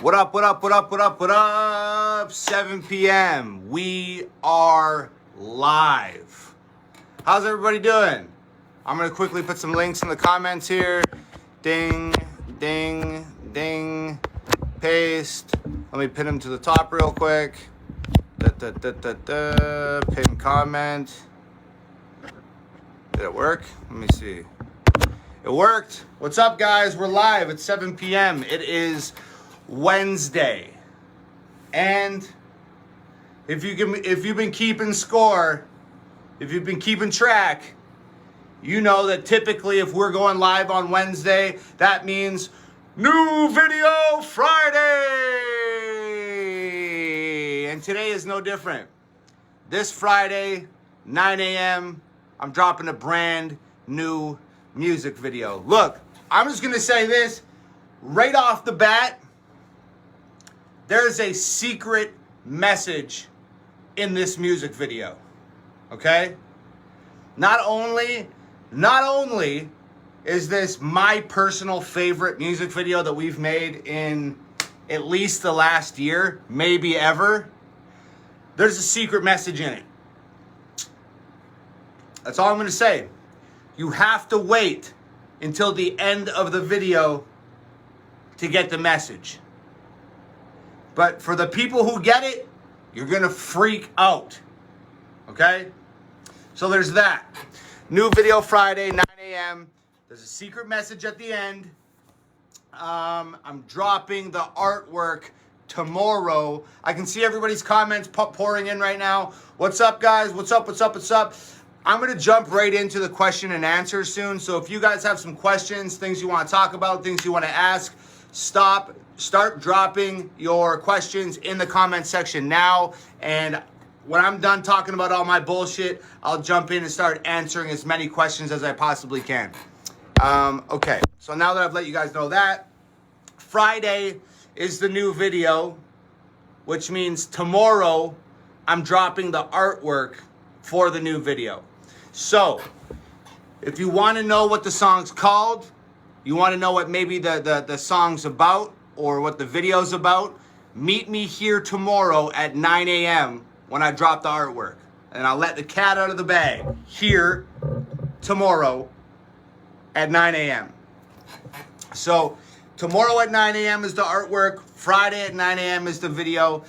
What up, what up, what up, what up, what up? 7 p.m. We are live. How's everybody doing? I'm going to quickly put some links in the comments here. Ding, ding, ding. Paste. Let me pin them to the top real quick. Pin comment. Did it work? Let me see. It worked. What's up, guys? We're live at 7 p.m. It is Wednesday, and if you've been keeping score, if you've been keeping track, you know that typically if we're going live on Wednesday, that means new video Friday, and today is no different. This Friday, 9 a.m., I'm dropping a brand new music video. Look, I'm just gonna say this right off the bat. There's a secret message in this music video, okay? Not only is this my personal favorite music video that we've made in at least the last year, maybe ever, there's a secret message in it. That's all I'm gonna say. You have to wait until the end of the video to get the message. But for the people who get it, you're going to freak out. Okay? So there's that. New video Friday, 9 a.m. There's a secret message at the end. I'm dropping the artwork tomorrow. I can see everybody's comments pouring in right now. What's up, guys? What's up? What's up? What's up? I'm going to jump right into the question and answer soon. So if you guys have some questions, things you want to talk about, things you want to ask, start dropping your questions in the comment section now. And when I'm done talking about all my bullshit, I'll jump in and start answering as many questions as I possibly can. Okay, so now that I've let you guys know that, Friday is the new video, which means tomorrow I'm dropping the artwork for the new video. So, if you want to know what the song's called, you want to know what maybe the song's about or what the video's about, meet me here tomorrow at 9 a.m. when I drop the artwork. And I'll let the cat out of the bag here tomorrow at 9 a.m. So, tomorrow at 9 a.m. is the artwork. Friday at 9 a.m. is the video.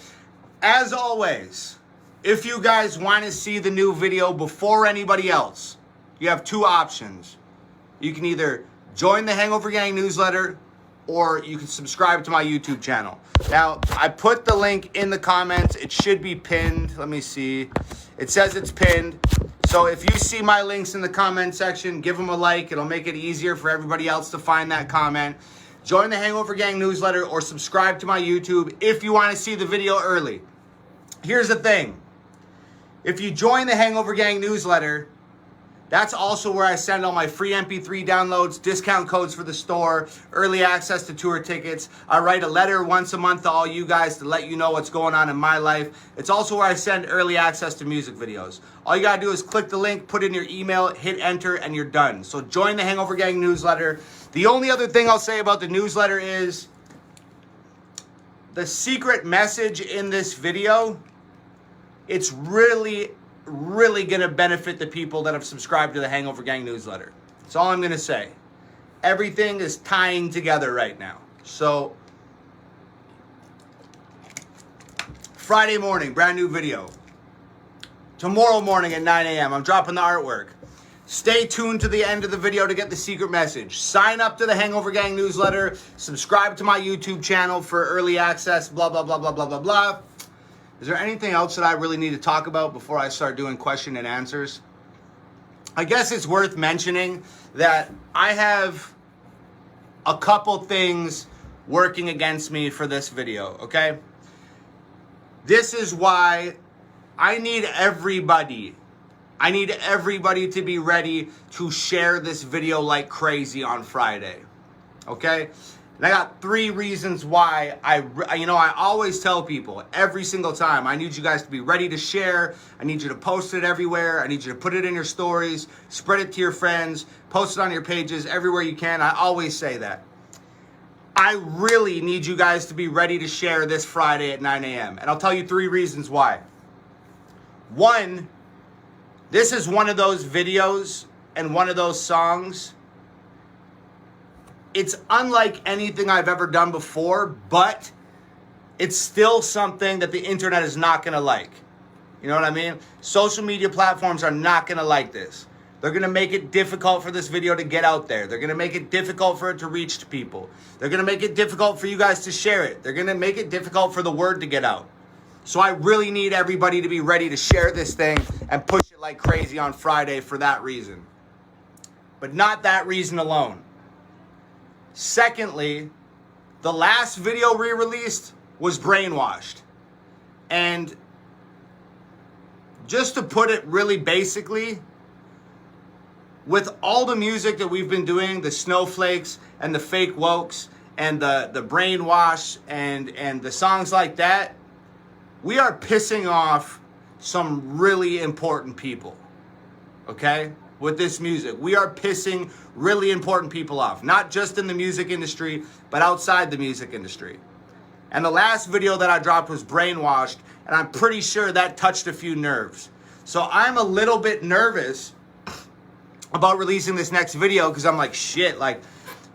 As always, if you guys want to see the new video before anybody else, you have two options. You can either join the Hangover Gang newsletter or you can subscribe to my YouTube channel. Now, I put the link in the comments. It should be pinned. Let me see. It says it's pinned. So if you see my links in the comment section, give them a like. It'll make it easier for everybody else to find that comment. Join the Hangover Gang newsletter or subscribe to my YouTube if you want to see the video early. Here's the thing. If you join the Hangover Gang newsletter, that's also where I send all my free MP3 downloads, discount codes for the store, early access to tour tickets. I write a letter once a month to all you guys to let you know what's going on in my life. It's also where I send early access to music videos. All you gotta do is click the link, put in your email, hit enter, and you're done. So join the Hangover Gang newsletter. The only other thing I'll say about the newsletter is the secret message in this video. It's really going to benefit the people that have subscribed to the Hangover Gang newsletter. That's all I'm going to say. Everything is tying together right now. So, Friday morning, brand new video. Tomorrow morning at 9 a.m., I'm dropping the artwork. Stay tuned to the end of the video to get the secret message. Sign up to the Hangover Gang newsletter. Subscribe to my YouTube channel for early access, blah, blah, blah, blah, blah, blah, blah. Is there anything else that I really need to talk about before I start doing question and answers? I guess it's worth mentioning that I have a couple things working against me for this video, okay? This is why I need everybody to be ready to share this video like crazy on Friday, okay? And I got 3 reasons why I always tell people every single time, I need you guys to be ready to share. I need you to post it everywhere. I need you to put it in your stories, spread it to your friends, post it on your pages, everywhere you can. I always say that. I really need you guys to be ready to share this Friday at 9 a.m. And I'll tell you 3 reasons why. One, this is one of those videos and one of those songs. It's unlike anything I've ever done before, but it's still something that the internet is not going to like. You know what I mean? Social media platforms are not going to like this. They're going to make it difficult for this video to get out there. They're going to make it difficult for it to reach to people. They're going to make it difficult for you guys to share it. They're going to make it difficult for the word to get out. So I really need everybody to be ready to share this thing and push it like crazy on Friday for that reason. But not that reason alone. Secondly, the last video we released was Brainwashed. And just to put it really basically, with all the music that we've been doing, the snowflakes and the fake wokes and the brainwash and the songs like that, we are pissing off some really important people, okay? With this music, we are pissing really important people off, not just in the music industry, but outside the music industry. And the last video that I dropped was Brainwashed, and I'm pretty sure that touched a few nerves. So I'm a little bit nervous about releasing this next video because I'm like, shit, like,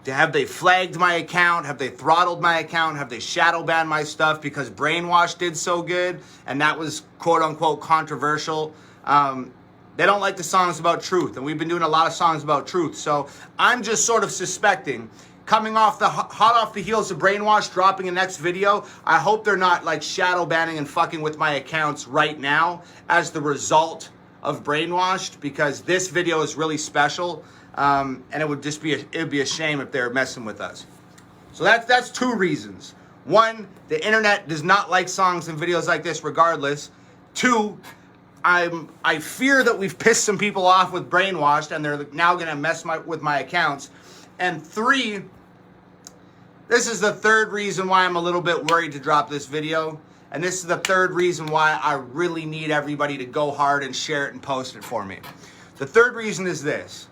have they flagged my account? Have they throttled my account? Have they shadow banned my stuff because Brainwash did so good and that was quote unquote controversial? They don't like the songs about truth, and we've been doing a lot of songs about truth. So I'm just sort of suspecting, coming off the hot off the heels of Brainwash dropping a next video, I hope they're not like shadow banning and fucking with my accounts right now as the result of Brainwashed, because this video is really special, and it would be a shame if they're messing with us. So that's 2 reasons. 1, the internet does not like songs and videos like this regardless. 2, I fear that we've pissed some people off with Brainwashed and they're now gonna mess with my accounts. And 3, this is the 3rd reason why I'm a little bit worried to drop this video. And this is the 3rd reason why I really need everybody to go hard and share it and post it for me. The 3rd reason is this.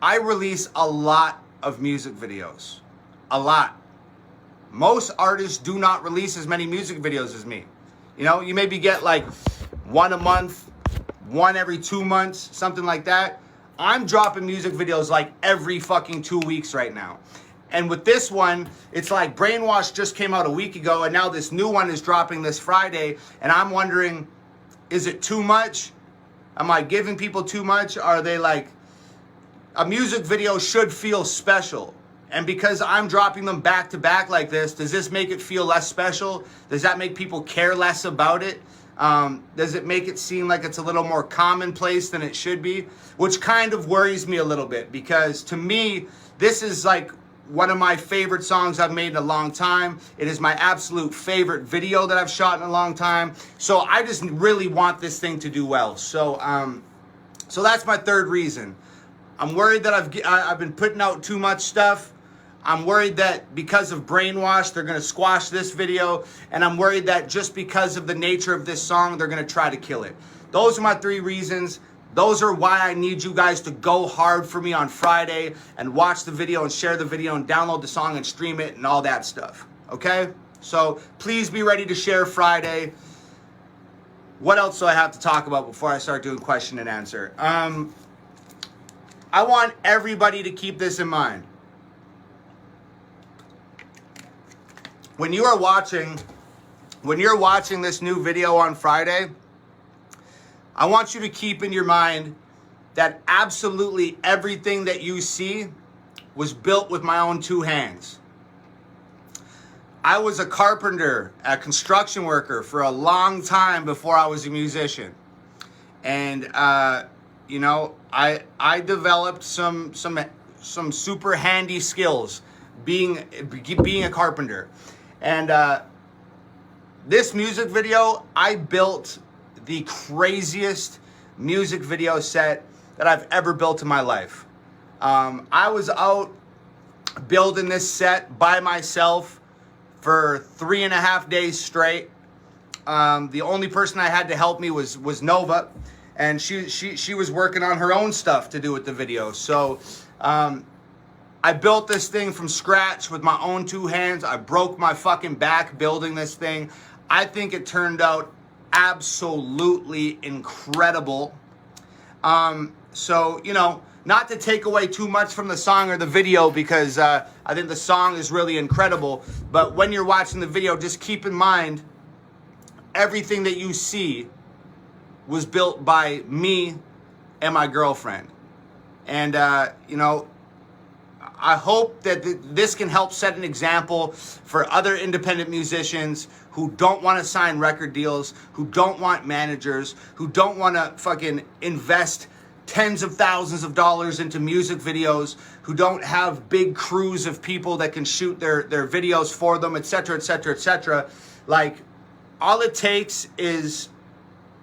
I release a lot of music videos. A lot. Most artists do not release as many music videos as me. You know, you maybe get like 1 a month, 1 every 2 months, something like that. I'm dropping music videos like every fucking 2 weeks right now. And with this one, it's like Brainwash just came out a week ago, and now this new one is dropping this Friday, and I'm wondering, is it too much? Am I giving people too much? Are they like, a music video should feel special. And because I'm dropping them back to back like this, does this make it feel less special? Does that make people care less about it? Does it make it seem like it's a little more commonplace than it should be? Which kind of worries me a little bit, because to me, this is like one of my favorite songs I've made in a long time. It is my absolute favorite video that I've shot in a long time. So I just really want this thing to do well. So that's my 3rd reason. I'm worried that I've been putting out too much stuff. I'm worried that because of Brainwash, they're going to squash this video. And I'm worried that just because of the nature of this song, they're going to try to kill it. Those are my 3 reasons. Those are why I need you guys to go hard for me on Friday and watch the video and share the video and download the song and stream it and all that stuff. Okay? So please be ready to share Friday. What else do I have to talk about before I start doing question and answer? I want everybody to keep this in mind. When you're watching this new video on Friday, I want you to keep in your mind that absolutely everything that you see was built with my own 2 hands. I was a carpenter, a construction worker for a long time before I was a musician. And, you know, I developed some super handy skills being a carpenter. And this music video, I built the craziest music video set that I've ever built in my life. I was out building this set by myself for 3.5 days straight. The only person I had to help me was Nova, and she was working on her own stuff to do with the video. So I I built this thing from scratch with my own 2 hands. I broke my fucking back building this thing. I think it turned out absolutely incredible. So, you know, not to take away too much from the song or the video, because I think the song is really incredible. But when you're watching the video, just keep in mind, everything that you see was built by me and my girlfriend. And, you know, I hope that this can help set an example for other independent musicians who don't want to sign record deals, who don't want managers, who don't want to fucking invest tens of thousands of dollars into music videos, who don't have big crews of people that can shoot their videos for them, etc., etc., etc. Like, all it takes is,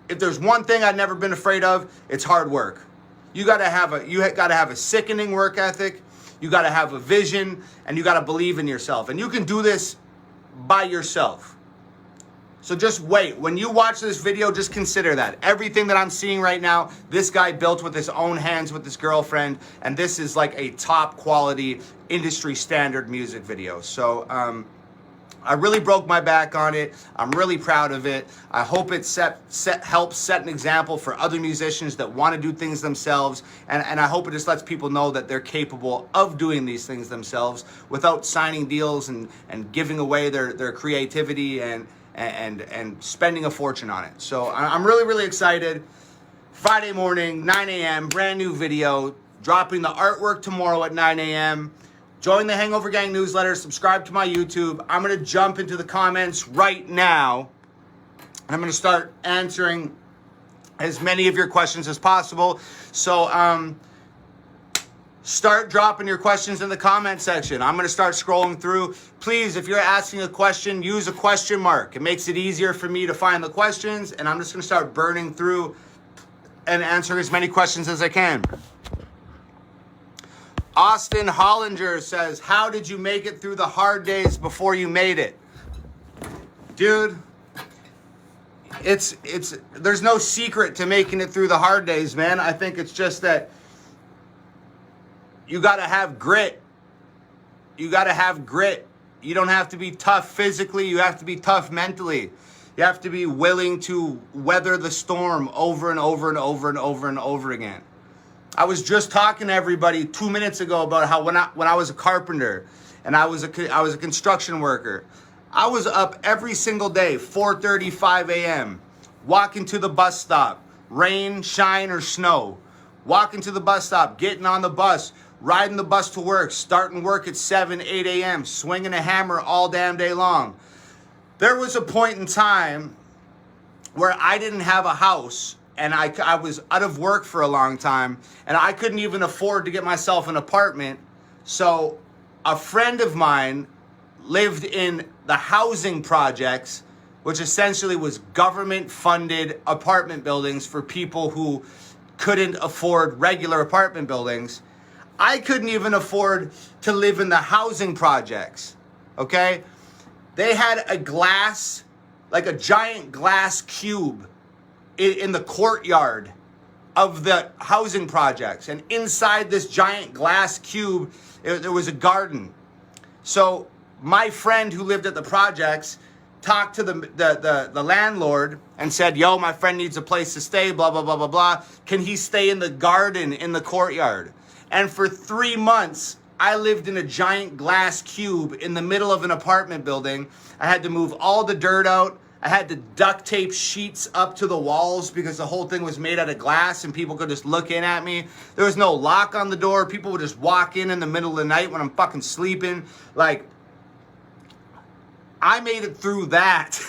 if there's one thing I've never been afraid of, it's hard work. You gotta have a sickening work ethic. You got to have a vision, and you got to believe in yourself. And you can do this by yourself. So just wait. When you watch this video, just consider that. Everything that I'm seeing right now, this guy built with his own hands with his girlfriend. And this is like a top quality, industry standard music video. So I really broke my back on it. I'm really proud of it. I hope it helps set an example for other musicians that want to do things themselves. And I hope it just lets people know that they're capable of doing these things themselves without signing deals and giving away their creativity and spending a fortune on it. So I'm really, really excited. Friday morning, 9 a.m., brand new video, dropping the artwork tomorrow at 9 a.m. Join the Hangover Gang newsletter, subscribe to my YouTube. I'm going to jump into the comments right now. I'm going to start answering as many of your questions as possible. So start dropping your questions in the comment section. I'm going to start scrolling through. Please, if you're asking a question, use a question mark. It makes it easier for me to find the questions, and I'm just going to start burning through and answering as many questions as I can. Austin Hollinger says, how did you make it through the hard days before you made it? Dude, there's no secret to making it through the hard days, man. I think it's just that you got to have grit. You got to have grit. You don't have to be tough physically. You have to be tough mentally. You have to be willing to weather the storm over and over and over and over and over again. I was just talking to everybody 2 minutes ago about how when I was a carpenter and I was a construction worker, I was up every single day, 4:30, 5 a.m., walking to the bus stop, rain, shine, or snow, walking to the bus stop, getting on the bus, riding the bus to work, starting work at 7, 8 a.m., swinging a hammer all damn day long. There was a point in time where I didn't have a house, and I was out of work for a long time, and I couldn't even afford to get myself an apartment. So a friend of mine lived in the housing projects, which essentially was government-funded apartment buildings for people who couldn't afford regular apartment buildings. I couldn't even afford to live in the housing projects, okay? They had a glass, like a giant glass cube in the courtyard of the housing projects, and inside this giant glass cube there was a garden. So my friend who lived at the projects talked to the landlord and said, yo, my friend needs a place to stay, blah blah blah blah blah, can he stay in the garden in the courtyard? And for 3 months I lived in a giant glass cube in the middle of an apartment building. I had to move all the dirt out. I had to duct tape sheets up to the walls because the whole thing was made out of glass and people could just look in at me. There was no lock on the door. People would just walk in the middle of the night when I'm fucking sleeping. Like, I made it through that.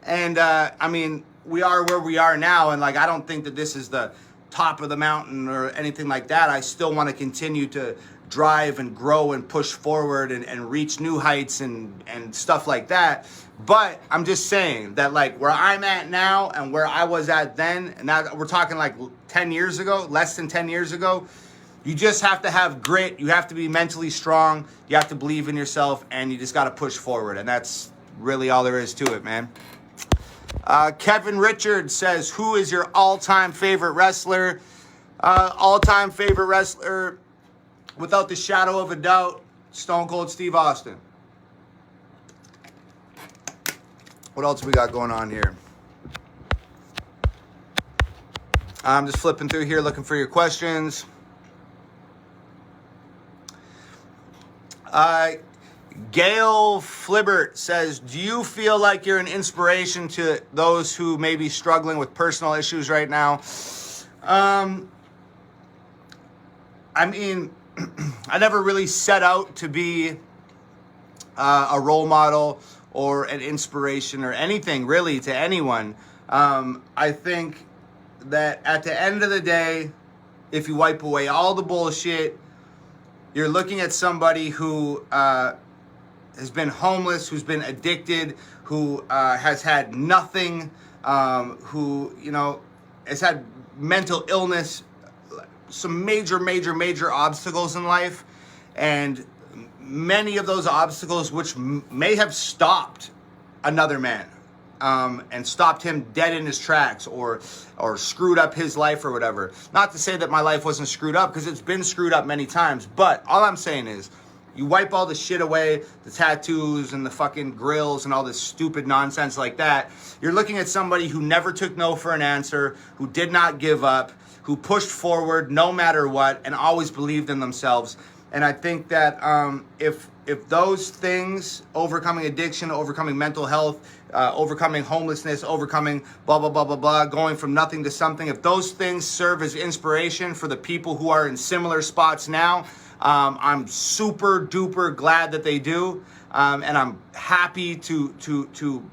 And, I mean, we are where we are now. And, like, I don't think that this is the top of the mountain or anything like that. I still want to continue to drive and grow and push forward and reach new heights and stuff like that. But I'm just saying that, like, where I'm at now and where I was at then, and now we're talking like 10 years ago, less than 10 years ago, you just have to have grit. You have to be mentally strong. You have to believe in yourself, and you just got to push forward. And that's really all there is to it, man. Kevin Richards says, who is your all-time favorite wrestler? All-time favorite wrestler, without the shadow of a doubt, Stone Cold Steve Austin. What else we got going on here? I'm just flipping through here looking for your questions. Gail Flibbert says, do you feel like you're an inspiration to those who may be struggling with personal issues right now? I mean, I never really set out to be a role model or an inspiration or anything really to anyone. I think that at the end of the day, if you wipe away all the bullshit, you're looking at somebody who has been homeless, who's been addicted, who has had nothing, who, you know, has had mental illness, some major obstacles in life. And many of those obstacles which may have stopped another man and stopped him dead in his tracks or screwed up his life or whatever. Not to say that my life wasn't screwed up, because it's been screwed up many times. But all I'm saying is, you wipe all the shit away, the tattoos and the fucking grills and all this stupid nonsense like that. You're looking at somebody who never took no for an answer, who did not give up, who pushed forward no matter what, and always believed in themselves. And I think that if those things, overcoming addiction, overcoming mental health, overcoming homelessness, overcoming blah, blah, blah, blah, blah, going from nothing to something, if those things serve as inspiration for the people who are in similar spots now, I'm super duper glad that they do. And I'm happy to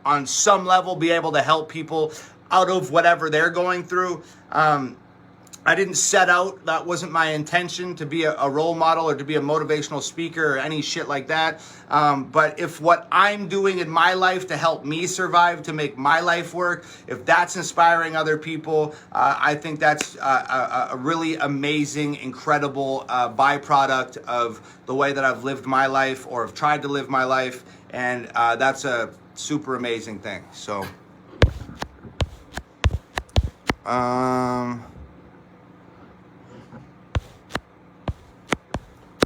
on some level be able to help people out of whatever they're going through. I didn't set out, that wasn't my intention, to be a role model or to be a motivational speaker or any shit like that. But if what I'm doing in my life to help me survive, to make my life work, if that's inspiring other people, I think that's a really amazing, incredible byproduct of the way that I've lived my life or have tried to live my life. And that's a super amazing thing. So,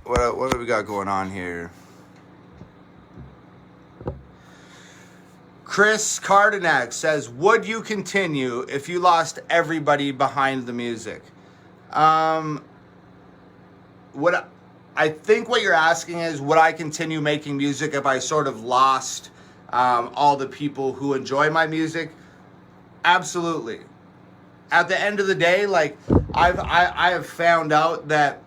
what do we got going on here? Chris Cardenac says, would you continue if you lost everybody behind the music? I think what you're asking is, would I continue making music if I sort of lost all the people who enjoy my music? Absolutely. At the end of the day, like, I have found out that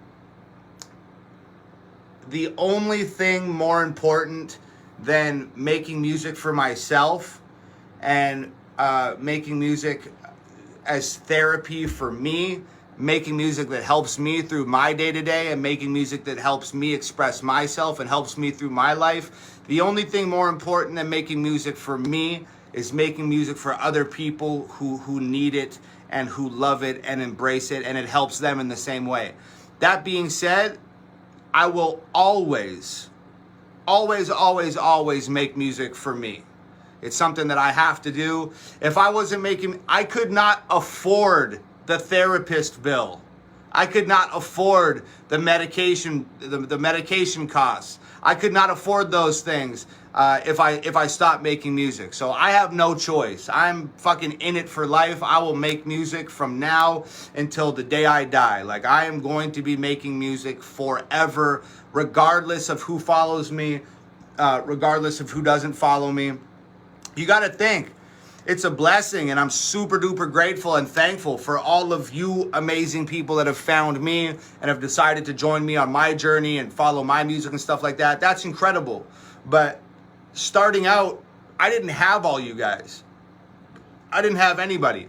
the only thing more important than making music for myself and making music as therapy for me, making music that helps me through my day-to-day, and making music that helps me express myself and helps me through my life, the only thing more important than making music for me is making music for other people who need it and who love it and embrace it, and it helps them in the same way. That being said, I will always make music for me. It's something that I have to do. If I wasn't making, I could not afford the therapist bill. I could not afford the medication, the medication costs. I could not afford those things if I stopped making music. So I have no choice. I'm fucking in it for life. I will make music from now until the day I die. Like, I am going to be making music forever, regardless of who follows me, regardless of who doesn't follow me. You got to think, it's a blessing, and I'm super duper grateful and thankful for all of you amazing people that have found me and have decided to join me on my journey and follow my music and stuff like that. That's incredible. But starting out, I didn't have all you guys. I didn't have anybody.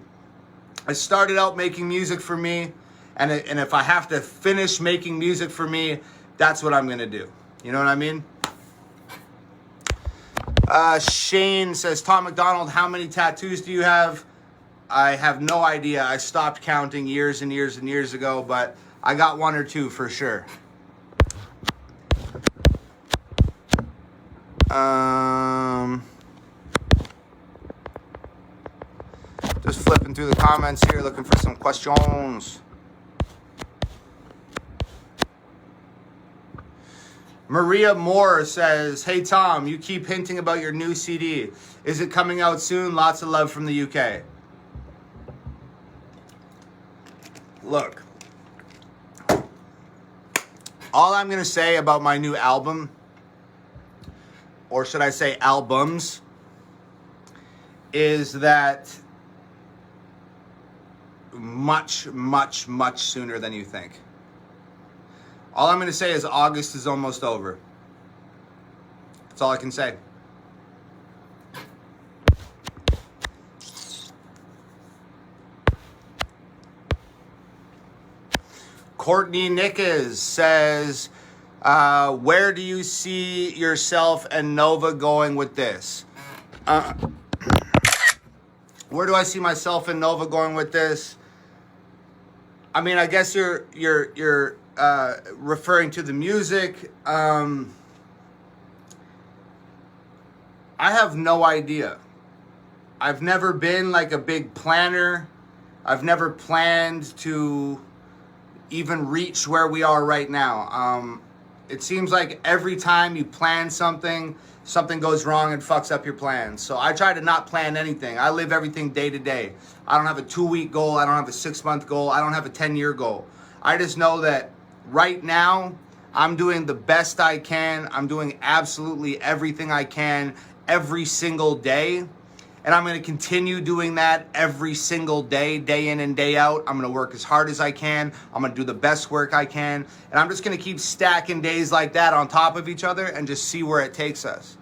I started out making music for me, and if I have to finish making music for me, that's what I'm going to do. You know what I mean? Shane says, ToM MAcDonAlD, how many tattoos do you have? I have no idea. I stopped counting years and years and years ago, but I got one or two for sure. Just flipping through the comments here, looking for some questions. Maria Moore says, hey Tom, you keep hinting about your new CD. Is it coming out soon? Lots of love from the UK. Look, all I'm going to say about my new album, or should I say albums, is that much, much, much sooner than you think. All I'm going to say is August is almost over. That's all I can say. Courtney Nickes says, where do you see yourself and Nova going with this? Where do I see myself and Nova going with this? I mean, I guess you're referring to the music. I have no idea. I've never been like a big planner. I've never planned to even reach where we are right now. It seems like every time you plan something, something goes wrong and fucks up your plans. So I try to not plan anything. I live everything day to day. I don't have a 2-week goal. I don't have a 6-month goal. I don't have a 10-year goal. I just know that right now I'm doing the best I can. I'm doing absolutely everything I can every single day. And I'm going to continue doing that every single day, day in and day out. I'm going to work as hard as I can. I'm going to do the best work I can. And I'm just going to keep stacking days like that on top of each other and just see where it takes us.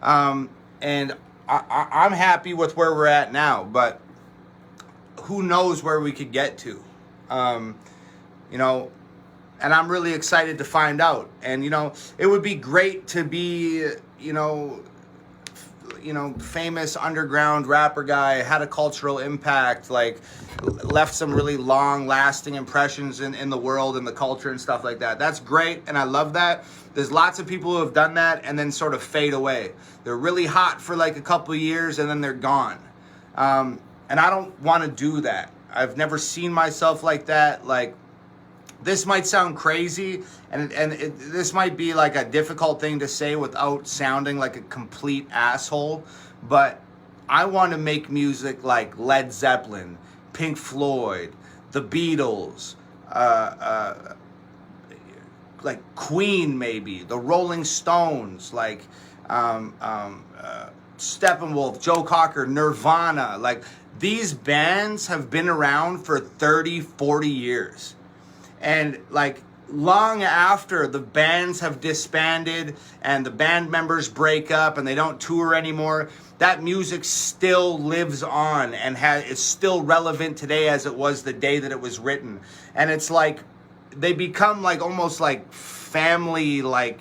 And I'm happy with where we're at now, but who knows where we could get to, you know, and I'm really excited to find out. And, you know, it would be great to be, you know, famous underground rapper guy, had a cultural impact, like left some really long lasting impressions in the world and the culture and stuff like that. That's great. And I love that. There's lots of people who have done that and then sort of fade away. They're really hot for like a couple of years and then they're gone. And I don't want to do that. I've never seen myself like that. Like, this might sound crazy, and this might be like a difficult thing to say without sounding like a complete asshole, but I want to make music like Led Zeppelin, Pink Floyd, the Beatles, like Queen maybe, the Rolling Stones, like Steppenwolf, Joe Cocker, Nirvana. Like, these bands have been around for 30, 40 years. And like long after the bands have disbanded and the band members break up and they don't tour anymore, that music still lives on and is still relevant today as it was the day that it was written. And it's like they become like almost like family, like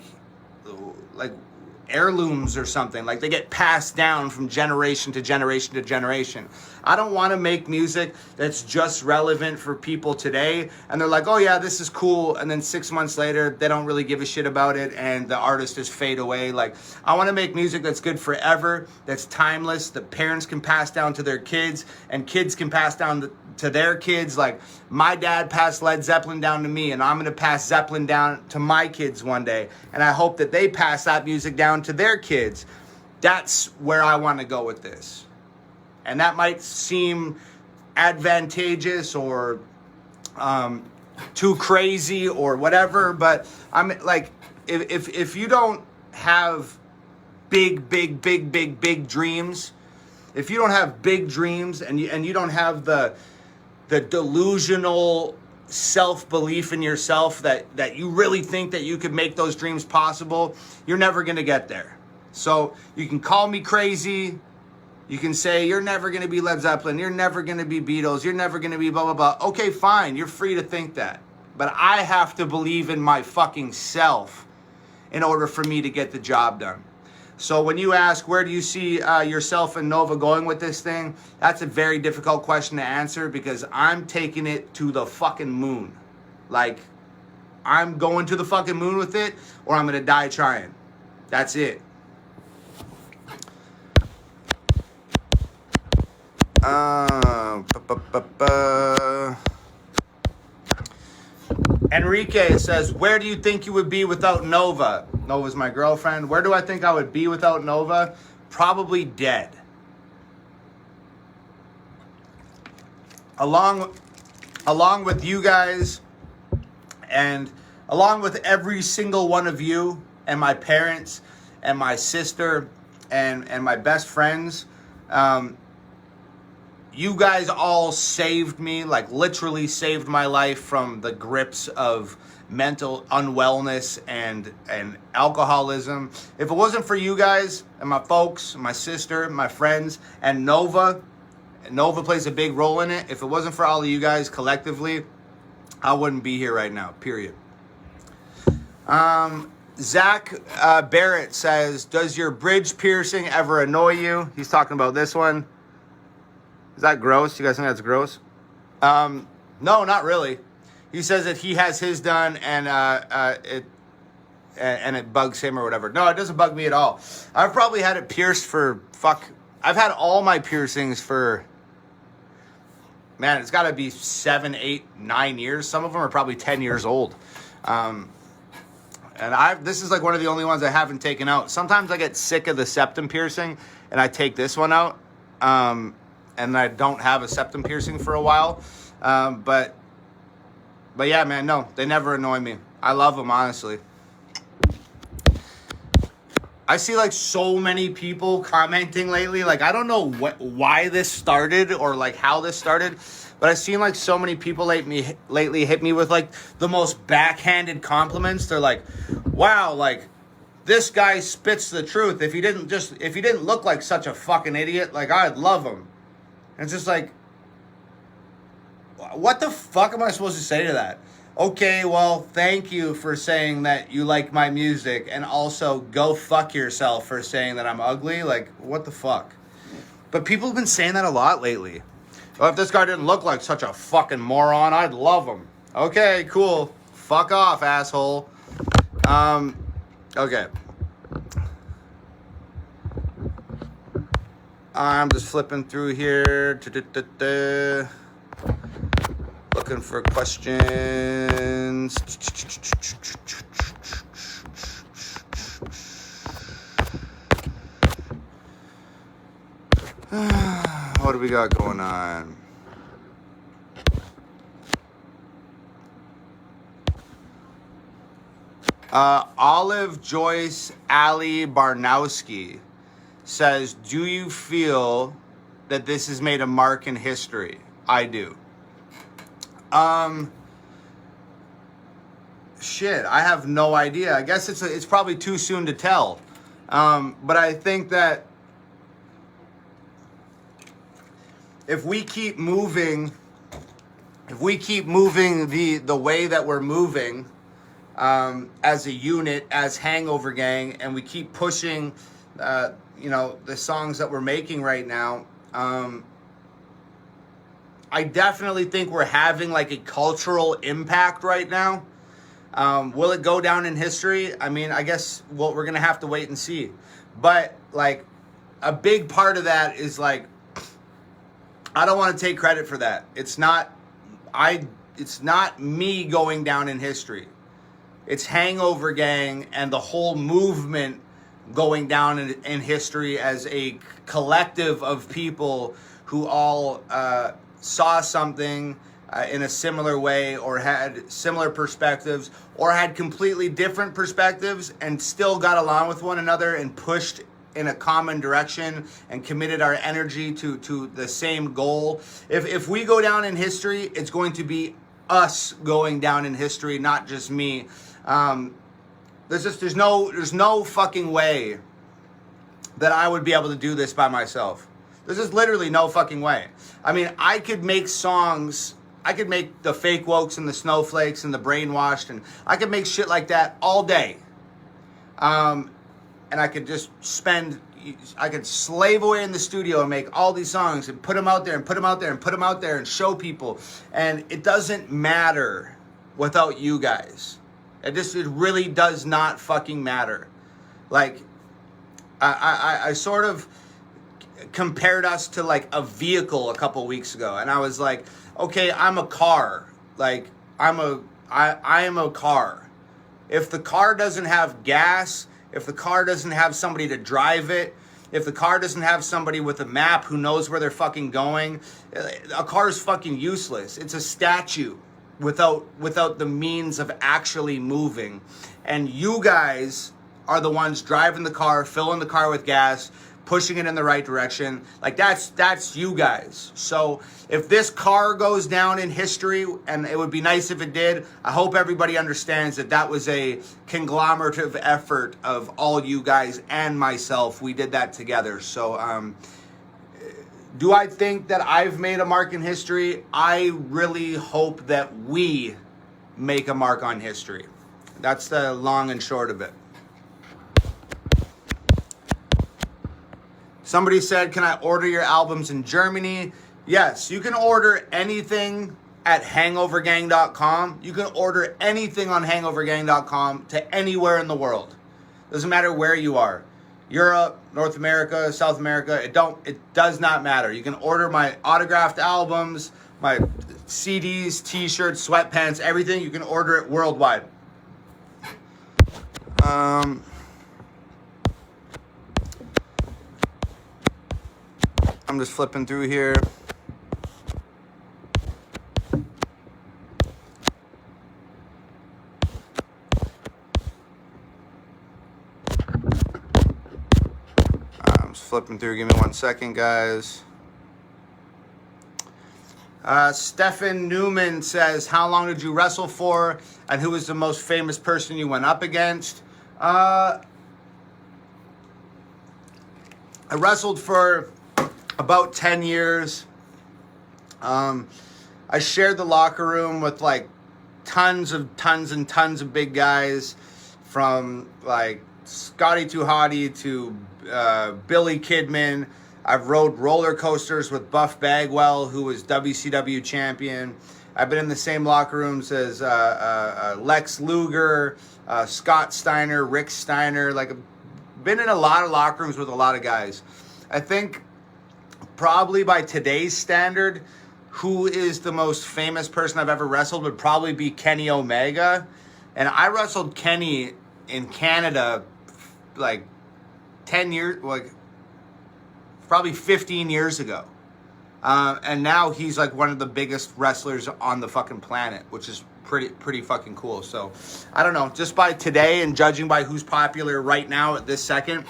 heirlooms or something. Like they get passed down from generation to generation to generation. I don't want to make music that's just relevant for people today and they're like, oh yeah, this is cool, and then 6 months later they don't really give a shit about it and the artist just fade away. Like, I want to make music that's good forever, that's timeless, that parents can pass down to their kids and kids can pass down to their kids. Like, my dad passed Led Zeppelin down to me, and I'm going to pass Zeppelin down to my kids one day, and I hope that they pass that music down to their kids. That's where I want to go with this. And that might seem advantageous or too crazy or whatever, but I'm like, if you don't have big dreams, if you don't have big dreams and you don't have the delusional self-belief in yourself that you really think that you could make those dreams possible, you're never going to get there. So you can call me crazy. You can say, you're never going to be Led Zeppelin. You're never going to be Beatles. You're never going to be blah, blah, blah. Okay, fine. You're free to think that. But I have to believe in my fucking self in order for me to get the job done. So when you ask, where do you see yourself and Nova going with this thing? That's a very difficult question to answer because I'm taking it to the fucking moon. Like, I'm going to the fucking moon with it, or I'm going to die trying. That's it. Enrique says, where do you think you would be without Nova? Nova's my girlfriend. Where do I think I would be without Nova? Probably dead. Along with you guys, and along with every single one of you, and my parents, and my sister, and my best friends, you guys all saved me, like literally saved my life from the grips of mental unwellness and alcoholism. If it wasn't for you guys and my folks, my sister, my friends, and Nova plays a big role in it. If it wasn't for all of you guys collectively, I wouldn't be here right now, period. Zach Barrett says, does your bridge piercing ever annoy you? He's talking about this one. Is that gross? You guys think that's gross? No, not really. He says that he has his done and it bugs him or whatever. No, it doesn't bug me at all. I've probably had it pierced for I've had all my piercings for, man, it's got to be 7, 8, 9 years. Some of them are probably 10 years old. And this is like one of the only ones I haven't taken out. Sometimes I get sick of the septum piercing and I take this one out. And I don't have a septum piercing for a while. But yeah, man, no, they never annoy me. I love them, honestly. I see like so many people commenting lately. Like, I don't know why this started or like how this started, but I've seen like so many people lately hit me with like the most backhanded compliments. They're like, wow, like this guy spits the truth. If he didn't look like such a fucking idiot, like I'd love him. And it's just like, what the fuck am I supposed to say to that? Okay, well, thank you for saying that you like my music, and also go fuck yourself for saying that I'm ugly. Like, what the fuck? But people have been saying that a lot lately. Oh, if this guy didn't look like such a fucking moron, I'd love him. Okay, cool. Fuck off, asshole. Okay. I'm just flipping through here. Looking for questions. What do we got going on? Olive Joyce Ali Barnowski says, do you feel that this has made a mark in history? I do. Shit, I have no idea. I guess it's probably too soon to tell. But I think that if we keep moving the way that we're moving, as a unit, as Hangover Gang, and we keep pushing, the songs that we're making right now, I definitely think we're having like a cultural impact right now. Will it go down in history? I mean, I guess we're going to have to wait and see. But like a big part of that is like, I don't want to take credit for that. It's not me going down in history. It's Hangover Gang and the whole movement going down in history as a collective of people who all saw something in a similar way, or had similar perspectives, or had completely different perspectives and still got along with one another and pushed in a common direction and committed our energy to the same goal. If we go down in history, it's going to be us going down in history, not just me. There's no fucking way that I would be able to do this by myself. There's just literally no fucking way. I mean, I could make songs. I could make the fake wokes and the snowflakes and the brainwashed, and I could make shit like that all day. And I could just I could slave away in the studio and make all these songs and put them out there and put them out there and put them out there and show people. And it doesn't matter without you guys. It really does not fucking matter. Like, I sort of compared us to like a vehicle a couple weeks ago, and I was like, okay, I'm a car. Like, I am a car. If the car doesn't have gas, if the car doesn't have somebody to drive it, if the car doesn't have somebody with a map who knows where they're fucking going, a car is fucking useless. It's a statue without the means of actually moving. And you guys are the ones driving the car, filling the car with gas, pushing it in the right direction. Like that's you guys. So if this car goes down in history, and it would be nice if it did, I hope everybody understands that that was a conglomerative effort of all you guys and myself. We did that together. So do I think that I've made a mark in history? I really hope that we make a mark on history. That's the long and short of it. Somebody said, can I order your albums in Germany? Yes, you can order anything at hangovergang.com. You can order anything on hangovergang.com to anywhere in the world. Doesn't matter where you are. Europe, North America, South America, it does not matter. You can order my autographed albums, my CDs, t-shirts, sweatpants, everything. You can order it worldwide. I'm just flipping through here. I'm just flipping through. Give me 1 second, guys. Stefan Newman says, how long did you wrestle for? And who was the most famous person you went up against? I wrestled for about 10 years. I shared the locker room with like tons and tons of big guys, from like Scotty Too Hottie to Billy Kidman. I've rode roller coasters with Buff Bagwell, who was WCW champion. I've been in the same locker rooms as Lex Luger, Scott Steiner, Rick Steiner. Like, I've been in a lot of locker rooms with a lot of guys. I think probably by today's standard, who is the most famous person I've ever wrestled would probably be Kenny Omega. And I wrestled Kenny in Canada like 10 years, like probably 15 years ago. And now he's like one of the biggest wrestlers on the fucking planet, which is pretty fucking cool. So I don't know, just by today and judging by who's popular right now at this second,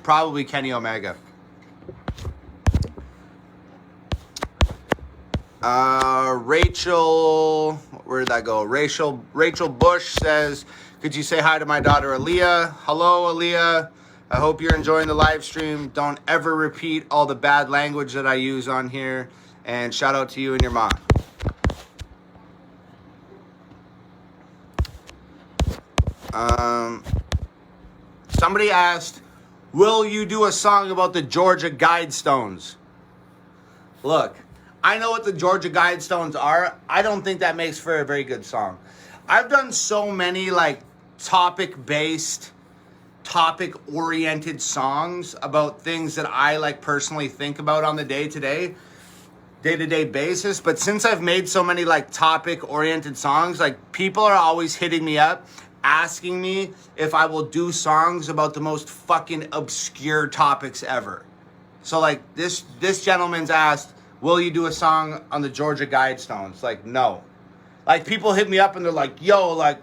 probably Kenny Omega. Rachel, where did that go? Rachel Bush says, could you say hi to my daughter Aaliyah? Hello, Aaliyah. I hope you're enjoying the live stream. Don't ever repeat all the bad language that I use on here. And shout out to you and your mom. Somebody asked, will you do a song about the Georgia Guidestones? Look, I know what the Georgia Guidestones are. I don't think that makes for a very good song. I've done so many like topic-based, topic-oriented songs about things that I like personally think about on the day-to-day basis. But since I've made so many like topic-oriented songs, like people are always hitting me up, asking me if I will do songs about the most fucking obscure topics ever. So like this gentleman's asked, will you do a song on the Georgia Guidestones? Like, no. Like, people hit me up and they're like, yo, like,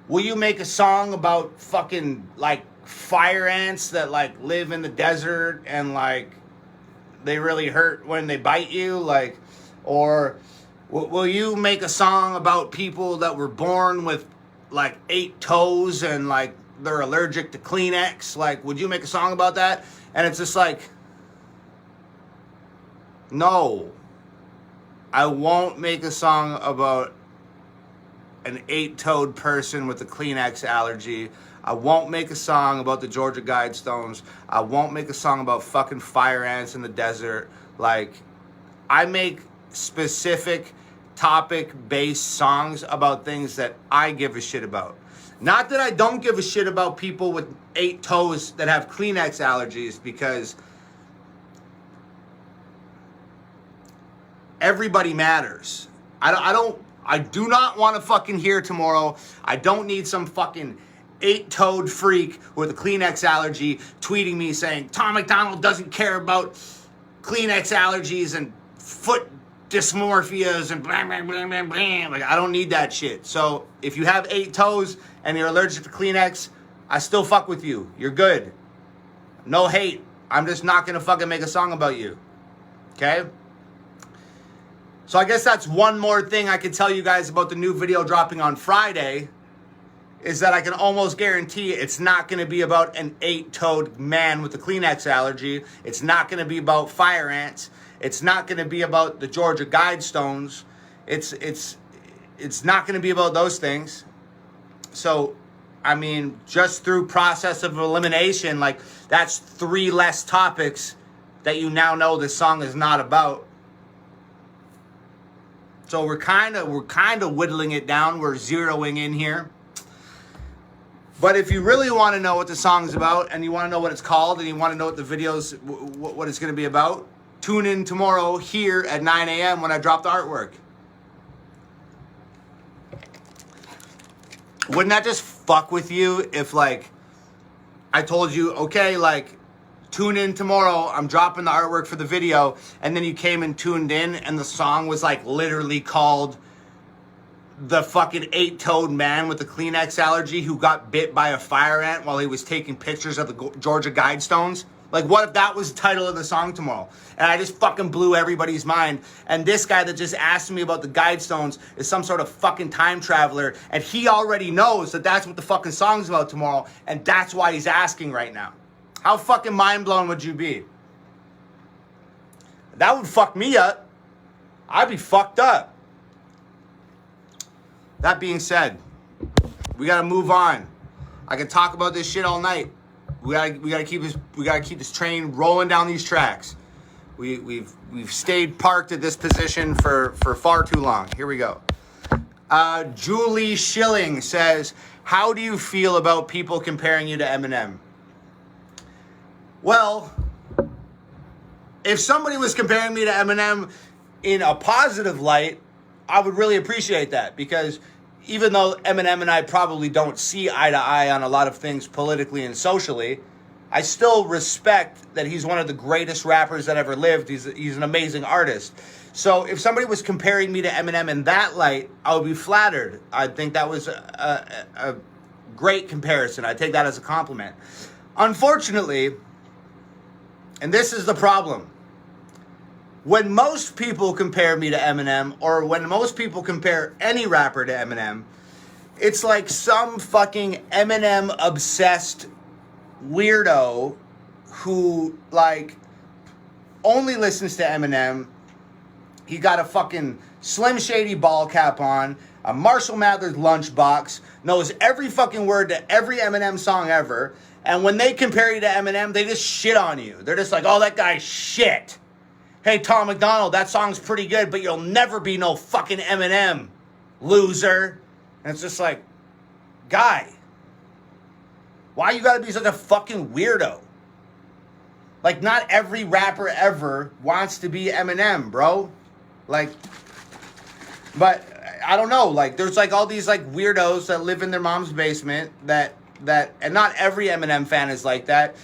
will you make a song about fucking, like, fire ants that, like, live in the desert and, like, they really hurt when they bite you? Like, or will you make a song about people that were born with, like, 8 toes and, like, they're allergic to Kleenex? Like, would you make a song about that? And it's just like, no, I won't make a song about an 8-toed person with a Kleenex allergy. I won't make a song about the Georgia Guidestones. I won't make a song about fucking fire ants in the desert. Like, I make specific topic-based songs about things that I give a shit about. Not that I don't give a shit about people with 8 toes that have Kleenex allergies, because everybody matters. I don't I do not want to fucking hear tomorrow. I don't need some fucking 8-toed freak with a Kleenex allergy tweeting me saying ToM MAcDonAlD doesn't care about Kleenex allergies and foot dysmorphias and blah, blah, blah, blah, blah. Like, I don't need that shit. So if you have 8 toes and you're allergic to Kleenex, I still fuck with you. You're good. No hate. I'm just not gonna fucking make a song about you. Okay? So I guess that's one more thing I can tell you guys about the new video dropping on Friday, is that I can almost guarantee it's not going to be about an 8-toed man with a Kleenex allergy. It's not going to be about fire ants. It's not going to be about the Georgia Guidestones. It's not going to be about those things. So, I mean, just through process of elimination, like, that's 3 less topics that you now know this song is not about. So we're kind of whittling it down. We're zeroing in here. But if you really want to know what the song's about, and you want to know what it's called, and you want to know what the video's, what it's going to be about, tune in tomorrow here at 9 a.m. when I drop the artwork. Wouldn't that just fuck with you if, like, I told you, okay, like, tune in tomorrow, I'm dropping the artwork for the video, and then you came and tuned in, and the song was, like, literally called the fucking 8-toed man with the Kleenex allergy who got bit by a fire ant while he was taking pictures of the Georgia Guidestones? Like, what if that was the title of the song tomorrow? And I just fucking blew everybody's mind. And this guy that just asked me about the Guidestones is some sort of fucking time traveler. And he already knows that that's what the fucking song's about tomorrow. And that's why he's asking right now. How fucking mind blown would you be? That would fuck me up. I'd be fucked up. That being said, we gotta move on. I can talk about this shit all night. We gotta keep this train rolling down these tracks. We've stayed parked at this position for far too long. Here we go. Julie Schilling says, how do you feel about people comparing you to Eminem? Well, if somebody was comparing me to Eminem in a positive light, I would really appreciate that, because even though Eminem and I probably don't see eye to eye on a lot of things politically and socially, I still respect that he's one of the greatest rappers that ever lived. He's an amazing artist. So if somebody was comparing me to Eminem in that light, I would be flattered. I think that was a great comparison. I take that as a compliment. Unfortunately, and this is the problem, when most people compare me to Eminem, or when most people compare any rapper to Eminem, it's like some fucking Eminem-obsessed weirdo who, like, only listens to Eminem. He got a fucking Slim Shady ball cap on, a Marshall Mathers lunchbox, knows every fucking word to every Eminem song ever, and when they compare you to Eminem, they just shit on you. They're just like, oh, that guy's shit. Hey, ToM MAcDonAlD, that song's pretty good, but you'll never be no fucking Eminem, loser. And it's just like, guy, why you gotta be such a fucking weirdo? Like, not every rapper ever wants to be Eminem, bro. Like, but I don't know. Like, there's like all these like weirdos that live in their mom's basement that, and not every Eminem fan is like that.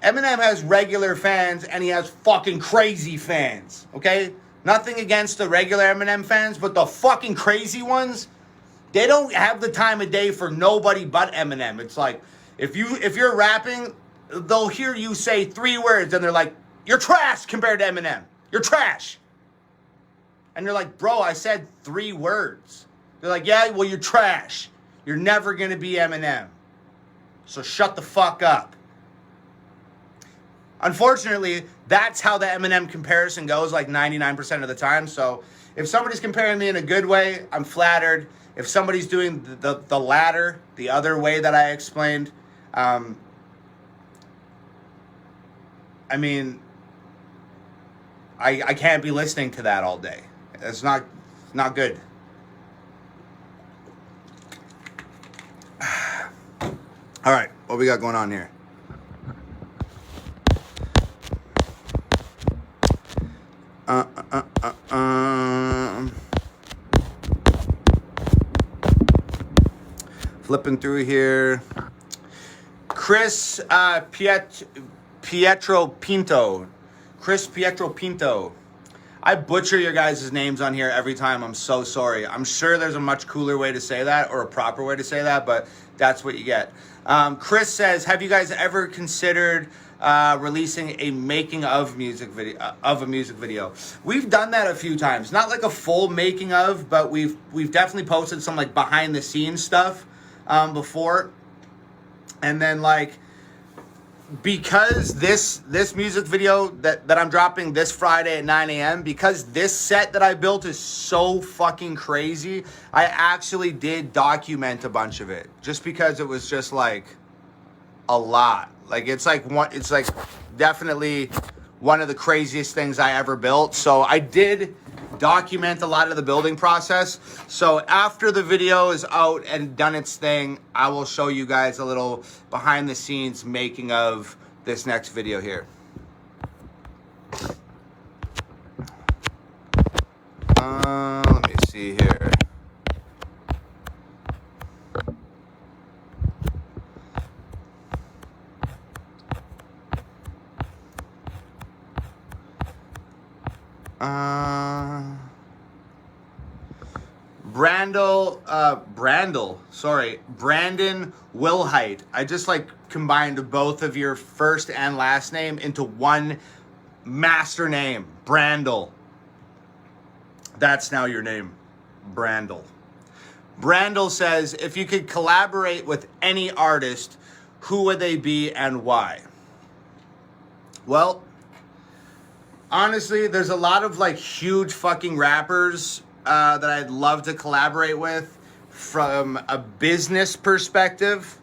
Eminem has regular fans, and he has fucking crazy fans, okay? Nothing against the regular Eminem fans, but the fucking crazy ones, they don't have the time of day for nobody but Eminem. It's like, if you're rapping, they'll hear you say 3 words, and they're like, you're trash compared to Eminem. You're trash. And you're like, bro, I said 3 words. They're like, yeah, well, you're trash. You're never going to be Eminem. So shut the fuck up. Unfortunately, that's how the Eminem comparison goes, like 99% of the time. So if somebody's comparing me in a good way, I'm flattered. If somebody's doing the latter, the other way that I explained, I mean, I can't be listening to that all day. It's not good. All right, what we got going on here? flipping through here. Chris Pietro Pinto. Chris Pietro Pinto. I butcher your guys' names on here every time. I'm so sorry. I'm sure there's a much cooler way to say that, or a proper way to say that, but that's what you get. Chris says, have you guys ever considered releasing a making of music video of a music video? We've done that a few times. Not like a full making of, but we've definitely posted some like behind the scenes stuff before. And then like, because this music video that I'm dropping this Friday at 9 a.m., because this set that I built is so fucking crazy, I actually did document a bunch of it, just because it was just like a lot. Like it's like definitely one of the craziest things I ever built. So I did document a lot of the building process. So after the video is out and done its thing, I will show you guys a little behind the scenes making of this next video here. Let me see here. Brandon Wilhite. I just like combined both of your first and last name into one master name, Brandel. That's now your name, Brandel. Brandel says, if you could collaborate with any artist, who would they be and why? Well, honestly, there's a lot of like huge fucking rappers that I'd love to collaborate with from a business perspective.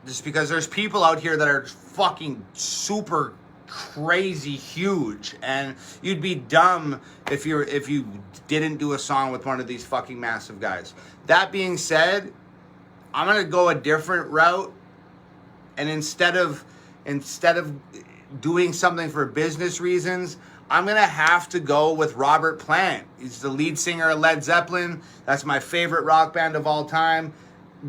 Just because there's people out here that are fucking super crazy huge, and you'd be dumb if you didn't do a song with one of these fucking massive guys. That being said, I'm gonna go a different route, and instead of doing something for business reasons, I'm gonna have to go with Robert Plant. He's the lead singer of Led Zeppelin. That's my favorite rock band of all time.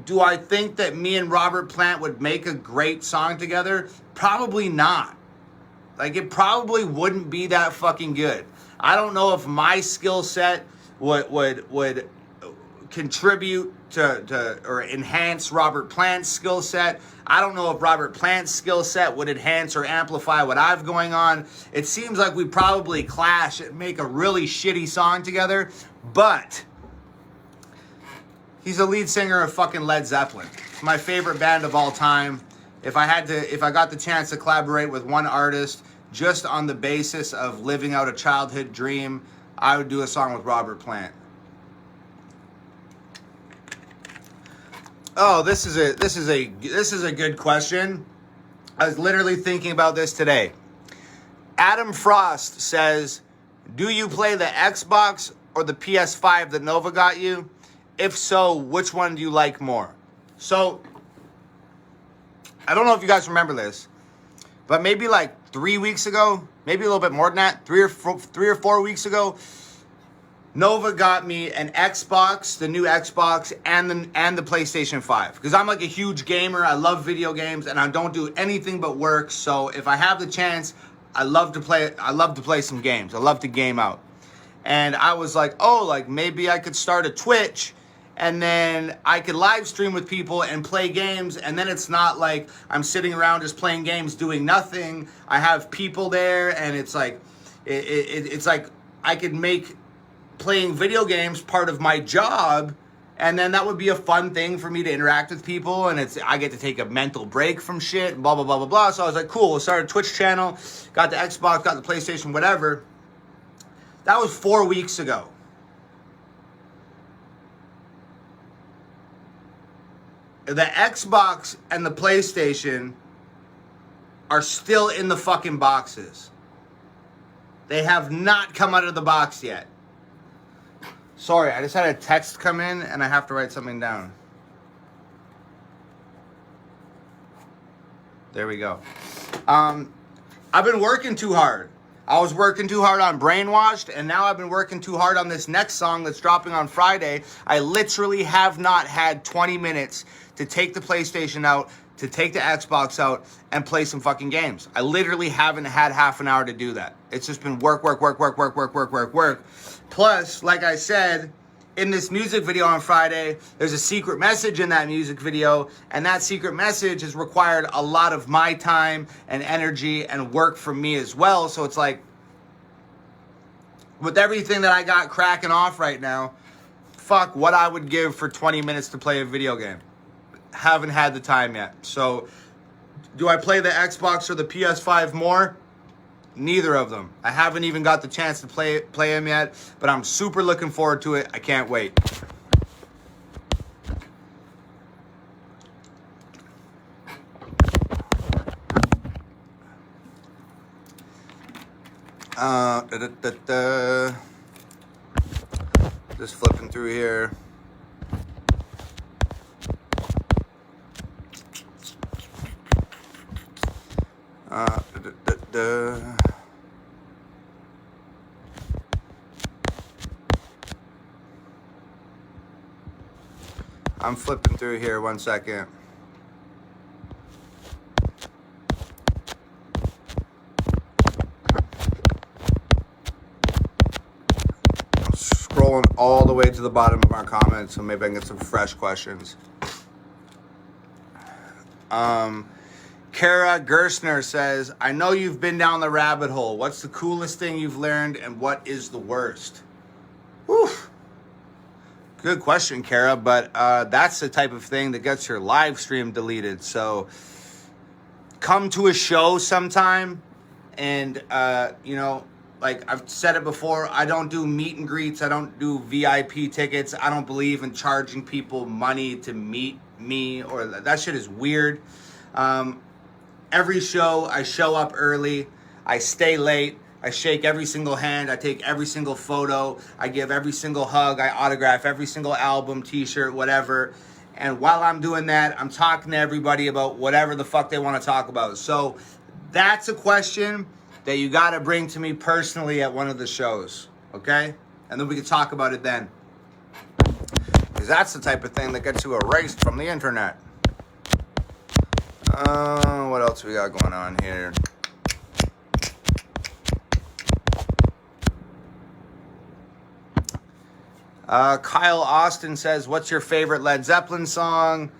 Do I think that me and Robert Plant would make a great song together? Probably not. Like, it probably wouldn't be that fucking good. I don't know if my skill set would contribute to or enhance Robert Plant's skill set. I don't know if Robert Plant's skill set would enhance or amplify what I've going on. It seems like we probably clash and make a really shitty song together, but he's the lead singer of fucking Led Zeppelin. It's my favorite band of all time. If I got the chance to collaborate with one artist just on the basis of living out a childhood dream, I would do a song with Robert Plant. Oh, this is a good question. I was literally thinking about this today. Adam Frost says, do you play the Xbox or the PS5 that Nova got you? If so, which one do you like more? So, I don't know if you guys remember this, but maybe like 3 weeks ago, maybe a little bit more than that, 3 or 4 weeks ago, Nova got me an Xbox, the new Xbox, and the PlayStation 5. Because I'm like a huge gamer. I love video games, and I don't do anything but work. So if I have the chance, I love to play some games. I love to game out. And I was like, oh, like maybe I could start a Twitch, and then I could live stream with people and play games. And then it's not like I'm sitting around just playing games doing nothing. I have people there, and it's like it's like I could make playing video games part of my job, and then that would be a fun thing for me to interact with people, and I get to take a mental break from shit, blah, blah, blah, blah, blah. So I was like, cool, we'll start a Twitch channel, got the Xbox, got the PlayStation, whatever. That was 4 weeks ago. The Xbox and the PlayStation are still in the fucking boxes. They have not come out of the box yet. Sorry, I just had a text come in and I have to write something down. There we go. I've been working too hard. I was working too hard on Brainwashed, and now I've been working too hard on this next song that's dropping on Friday. I literally have not had 20 minutes to take the PlayStation out, to take the Xbox out, and play some fucking games. I literally haven't had half an hour to do that. It's just been work. Plus, like I said, in this music video on Friday, there's a secret message in that music video, and that secret message has required a lot of my time and energy and work from me as well. So it's like, with everything that I got cracking off right now, fuck what I would give for 20 minutes to play a video game. Haven't had the time yet. So, do I play the Xbox or the PS5 more? Neither of them. I haven't even got the chance to play them yet, but I'm super looking forward to it. I can't wait. Just flipping through here. I'm flipping through here, 1 second. I'm scrolling all the way to the bottom of our comments, so maybe I can get some fresh questions. Kara Gerstner says, I know you've been down the rabbit hole. What's the coolest thing you've learned, and what is the worst? Whew. Good question, Kara, but that's the type of thing that gets your live stream deleted. So come to a show sometime, and, you know, like I've said it before, I don't do meet and greets. I don't do VIP tickets. I don't believe in charging people money to meet me, or that shit is weird. Every show, I show up early. I stay late. I shake every single hand. I take every single photo. I give every single hug. I autograph every single album, t-shirt, whatever. And while I'm doing that, I'm talking to everybody about whatever the fuck they want to talk about. So that's a question that you got to bring to me personally at one of the shows, okay? And then we can talk about it then. Because that's the type of thing that gets you erased from the internet. What else we got going on here? Kyle Austin says, what's your favorite Led Zeppelin song?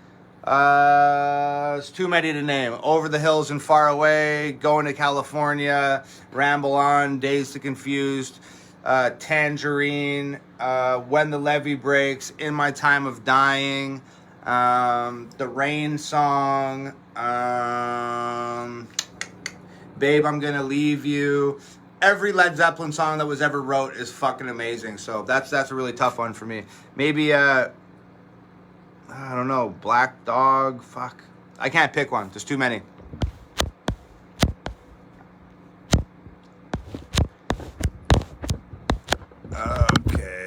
It's too many to name. Over the Hills and Far Away, Going to California, Ramble On, Dazed and Confused, Tangerine, When the Levee Breaks, In My Time of Dying, the Rain song, Babe, I'm Gonna Leave You. Every Led Zeppelin song that was ever wrote is fucking amazing. So that's a really tough one for me. Maybe, I don't know, Black Dog, fuck. I can't pick one, there's too many. Okay.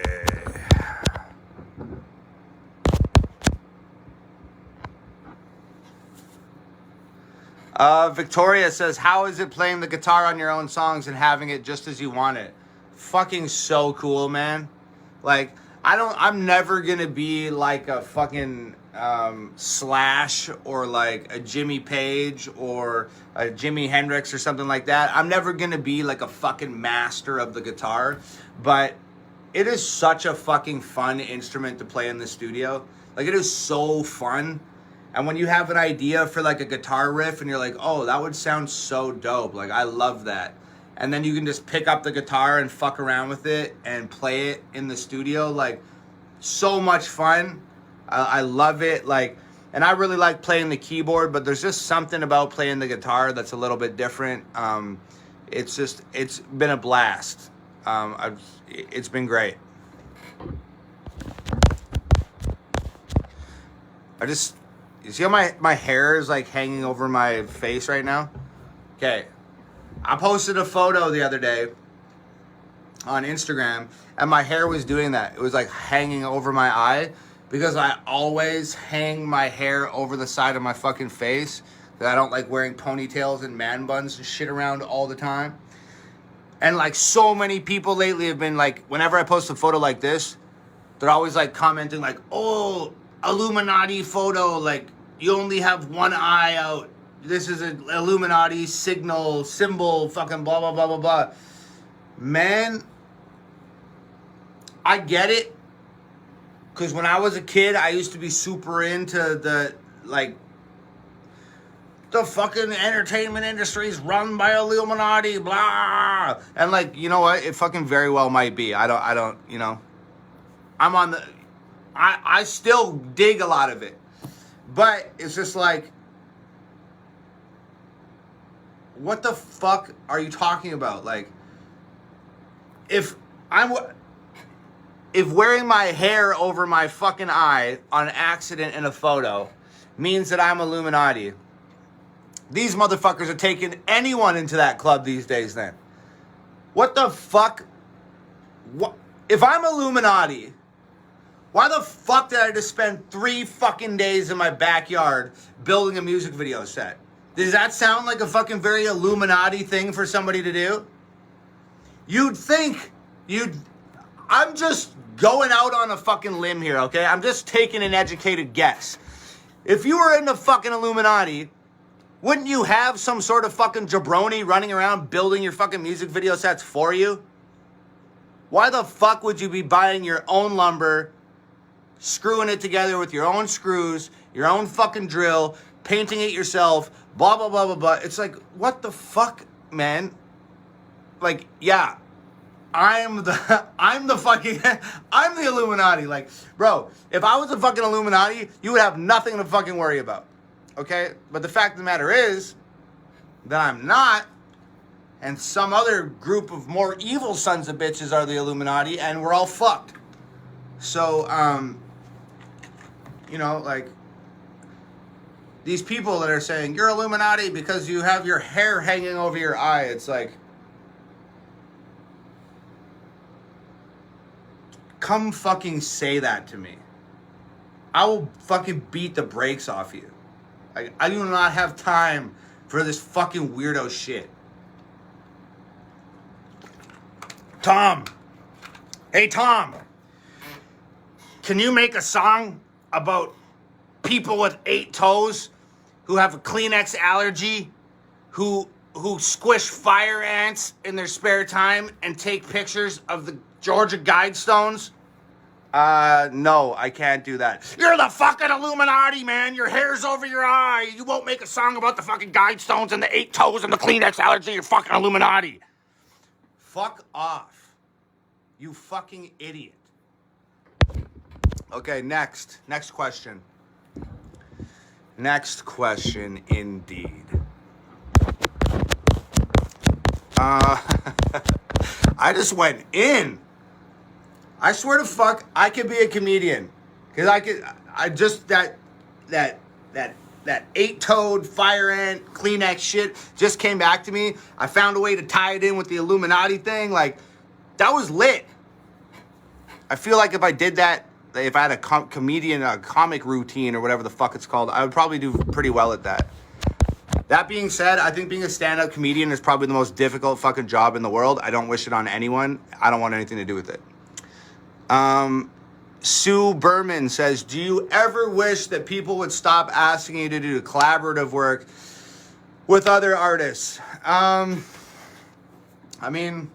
Victoria says, how is it playing the guitar on your own songs and having it just as you want it? Fucking so cool, man. Like, I'm never gonna be like a fucking Slash or like a Jimmy Page or a Jimi Hendrix or something like that. I'm never gonna be like a fucking master of the guitar, but it is such a fucking fun instrument to play in the studio. Like, it is so fun. And when you have an idea for like a guitar riff and you're like, oh, that would sound so dope. Like, I love that. And then you can just pick up the guitar and fuck around with it and play it in the studio. Like, so much fun. I love it. Like, and I really like playing the keyboard, but there's just something about playing the guitar that's a little bit different. It's been a blast. It's been great. You see how my hair is like hanging over my face right now? Okay. I posted a photo the other day on Instagram, and my hair was doing that. It was like hanging over my eye, because I always hang my hair over the side of my fucking face, because I don't like wearing ponytails and man buns and shit around all the time. And like so many people lately have been like, whenever I post a photo like this, they're always like commenting like, oh, Illuminati photo, like you only have one eye out. This is an Illuminati symbol, fucking blah, blah, blah, blah, blah. Man, I get it. Because when I was a kid, I used to be super into the fucking entertainment industry is run by Illuminati, blah. And like, you know what? It fucking very well might be. I don't, you know. I'm on the, I still dig a lot of it. But it's just like, what the fuck are you talking about? Like, if wearing my hair over my fucking eye on accident in a photo means that I'm Illuminati, these motherfuckers are taking anyone into that club these days then. What the fuck? What? If I'm Illuminati, why the fuck did I just spend 3 fucking days in my backyard building a music video set? Does that sound like a fucking very Illuminati thing for somebody to do? You'd think I'm just going out on a fucking limb here, okay? I'm just taking an educated guess. If you were in the fucking Illuminati, wouldn't you have some sort of fucking jabroni running around building your fucking music video sets for you? Why the fuck would you be buying your own lumber, screwing it together with your own screws, your own fucking drill, painting it yourself, blah, blah, blah, blah, blah. It's like, what the fuck, man? Like, yeah, I'm the Illuminati. Like, bro, if I was a fucking Illuminati, you would have nothing to fucking worry about. Okay? But the fact of the matter is that I'm not, and some other group of more evil sons of bitches are the Illuminati, and we're all fucked. So, you know, like, these people that are saying, you're Illuminati because you have your hair hanging over your eye, it's like, come fucking say that to me. I will fucking beat the brakes off you. I do not have time for this fucking weirdo shit. Tom. Hey, Tom. Can you make a song about people with 8 toes who have a Kleenex allergy, who squish fire ants in their spare time and take pictures of the Georgia Guidestones? No, I can't do that. You're the fucking Illuminati, man. Your hair's over your eye. You won't make a song about the fucking Guidestones and the 8 toes and the Kleenex allergy. You're fucking Illuminati. Fuck off. You fucking idiot. Okay, next question. Next question, indeed. I just went in. I swear to fuck, I could be a comedian. Cause that 8-toed fire ant Kleenex shit just came back to me. I found a way to tie it in with the Illuminati thing. Like, that was lit. I feel like if I did that, if I had a comic routine or whatever the fuck it's called, I would probably do pretty well at that. That being said, I think being a stand-up comedian is probably the most difficult fucking job in the world. I don't wish it on anyone. I don't want anything to do with it. Sue Berman says, do you ever wish that people would stop asking you to do collaborative work with other artists? I mean,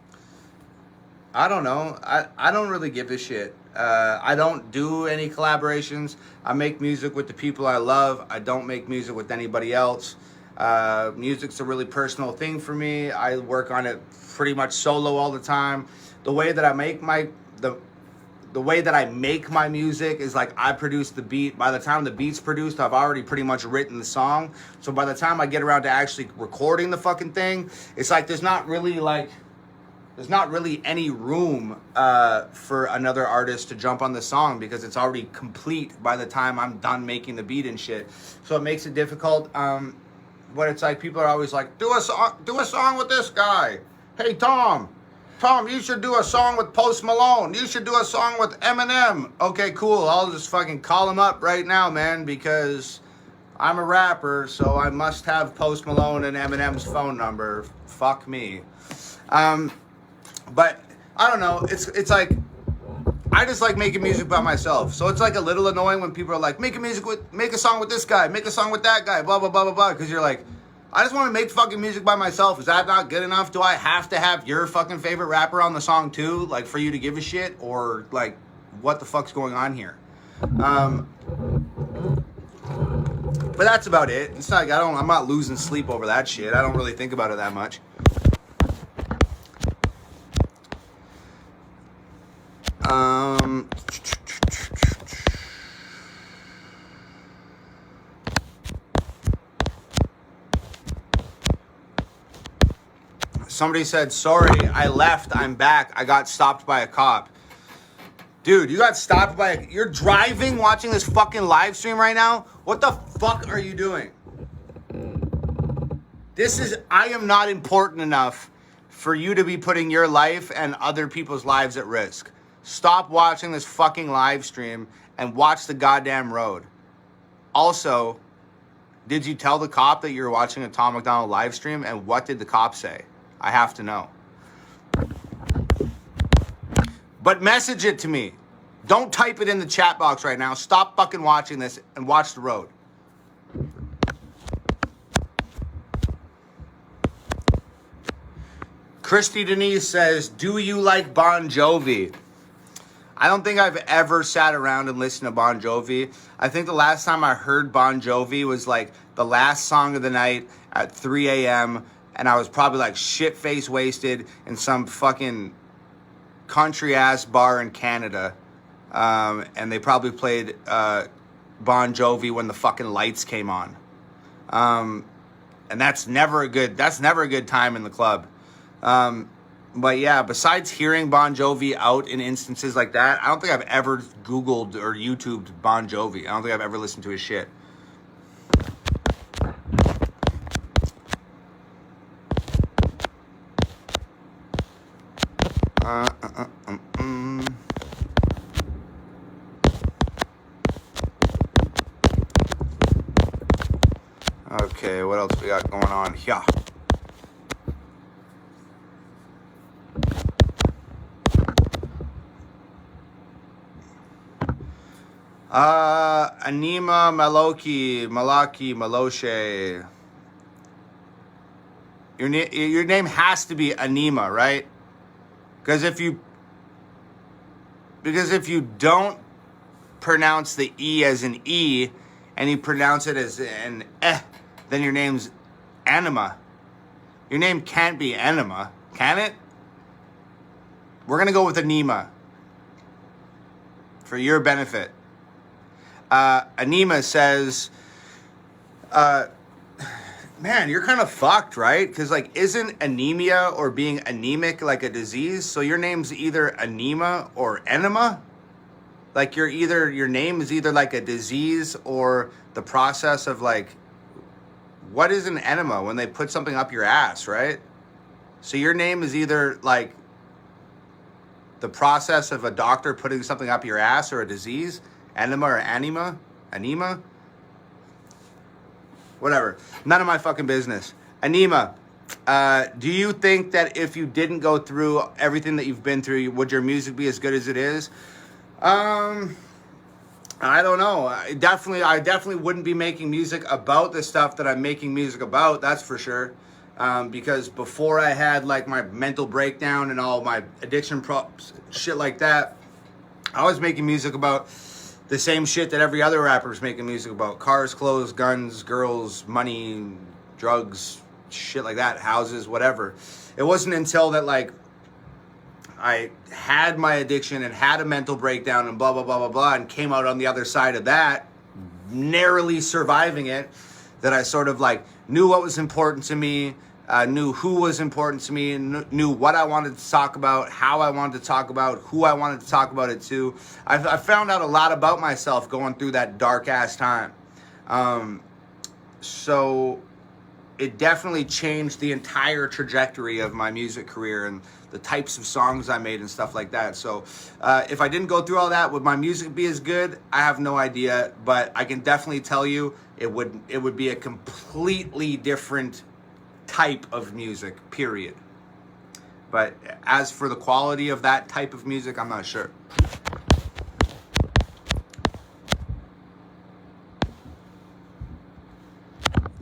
I don't know. I don't really give a shit. I don't do any collaborations. I make music with the people I love. I don't make music with anybody else. Music's a really personal thing for me. I work on it pretty much solo all the time. The way that I make my music is like I produce the beat. By the time the beat's produced, I've already pretty much written the song. So by the time I get around to actually recording the fucking thing, it's like there's not really any room for another artist to jump on the song because it's already complete by the time I'm done making the beat and shit. So it makes it difficult. But it's like people are always like, do a song with this guy. Hey, Tom, you should do a song with Post Malone. You should do a song with Eminem. Okay, cool. I'll just fucking call him up right now, man, because I'm a rapper, so I must have Post Malone and Eminem's phone number. Fuck me. But I don't know. It's like I just like making music by myself. So it's like a little annoying when people are like, make a song with this guy, make a song with that guy, blah blah blah blah blah. Because you're like, I just want to make fucking music by myself. Is that not good enough? Do I have to have your fucking favorite rapper on the song too, like for you to give a shit, or like what the fuck's going on here? But that's about it. It's not like I'm not losing sleep over that shit. I don't really think about it that much. Somebody said, sorry, I left, I'm back. I got stopped by a cop. Dude, you got stopped by you're driving, watching this fucking live stream right now? What the fuck are you doing? I am not important enough for you to be putting your life and other people's lives at risk. Stop watching this fucking live stream and watch the goddamn road. Also, did you tell the cop that you were watching a ToM MAcDonAlD live stream, and what did the cop say? I have to know. But message it to me. Don't type it in the chat box right now. Stop fucking watching this and watch the road. Christy Denise says, do you like Bon Jovi? I don't think I've ever sat around and listened to Bon Jovi. I think the last time I heard Bon Jovi was like the last song of the night at 3 a.m. And I was probably like shit-faced wasted in some fucking country-ass bar in Canada. And they probably played Bon Jovi when the fucking lights came on. And that's never a good time in the club. But yeah, besides hearing Bon Jovi out in instances like that, I don't think I've ever Googled or YouTubed Bon Jovi. I don't think I've ever listened to his shit. Okay, what else we got going on here? Anima, Malaki, Maloshe. Your name has to be Anima, right? Because if you don't pronounce the E as an E and you pronounce it as an eh, then your name's Anima. Your name can't be Anima, can it? We're gonna go with Anima for your benefit. Anima says, man, you're kind of fucked, right? Because, like, isn't anemia or being anemic like a disease? So your name's either anema or enema? Like, your name is either like a disease or the process of, like, what is an enema? When they put something up your ass, right? So your name is either, like, the process of a doctor putting something up your ass or a disease? Enema or anema? Whatever. None of my fucking business. Anima, do you think that if you didn't go through everything that you've been through, would your music be as good as it is? I don't know. I definitely wouldn't be making music about the stuff that I'm making music about, that's for sure. Because before I had like my mental breakdown and all my addiction shit like that, I was making music about the same shit that every other rapper's making music about. Cars, clothes, guns, girls, money, drugs, shit like that, houses, whatever. It wasn't until that, like, I had my addiction and had a mental breakdown and blah, blah, blah, blah, blah, and came out on the other side of that, narrowly surviving it, that I sort of, like, knew what was important to me, knew who was important to me, knew what I wanted to talk about, how I wanted to talk about, who I wanted to talk about it to. I found out a lot about myself going through that dark-ass time. So it definitely changed the entire trajectory of my music career and the types of songs I made and stuff like that. So if I didn't go through all that, would my music be as good? I have no idea, but I can definitely tell you it would be a completely different type of music, period. But as for the quality of that type of music, I'm not sure.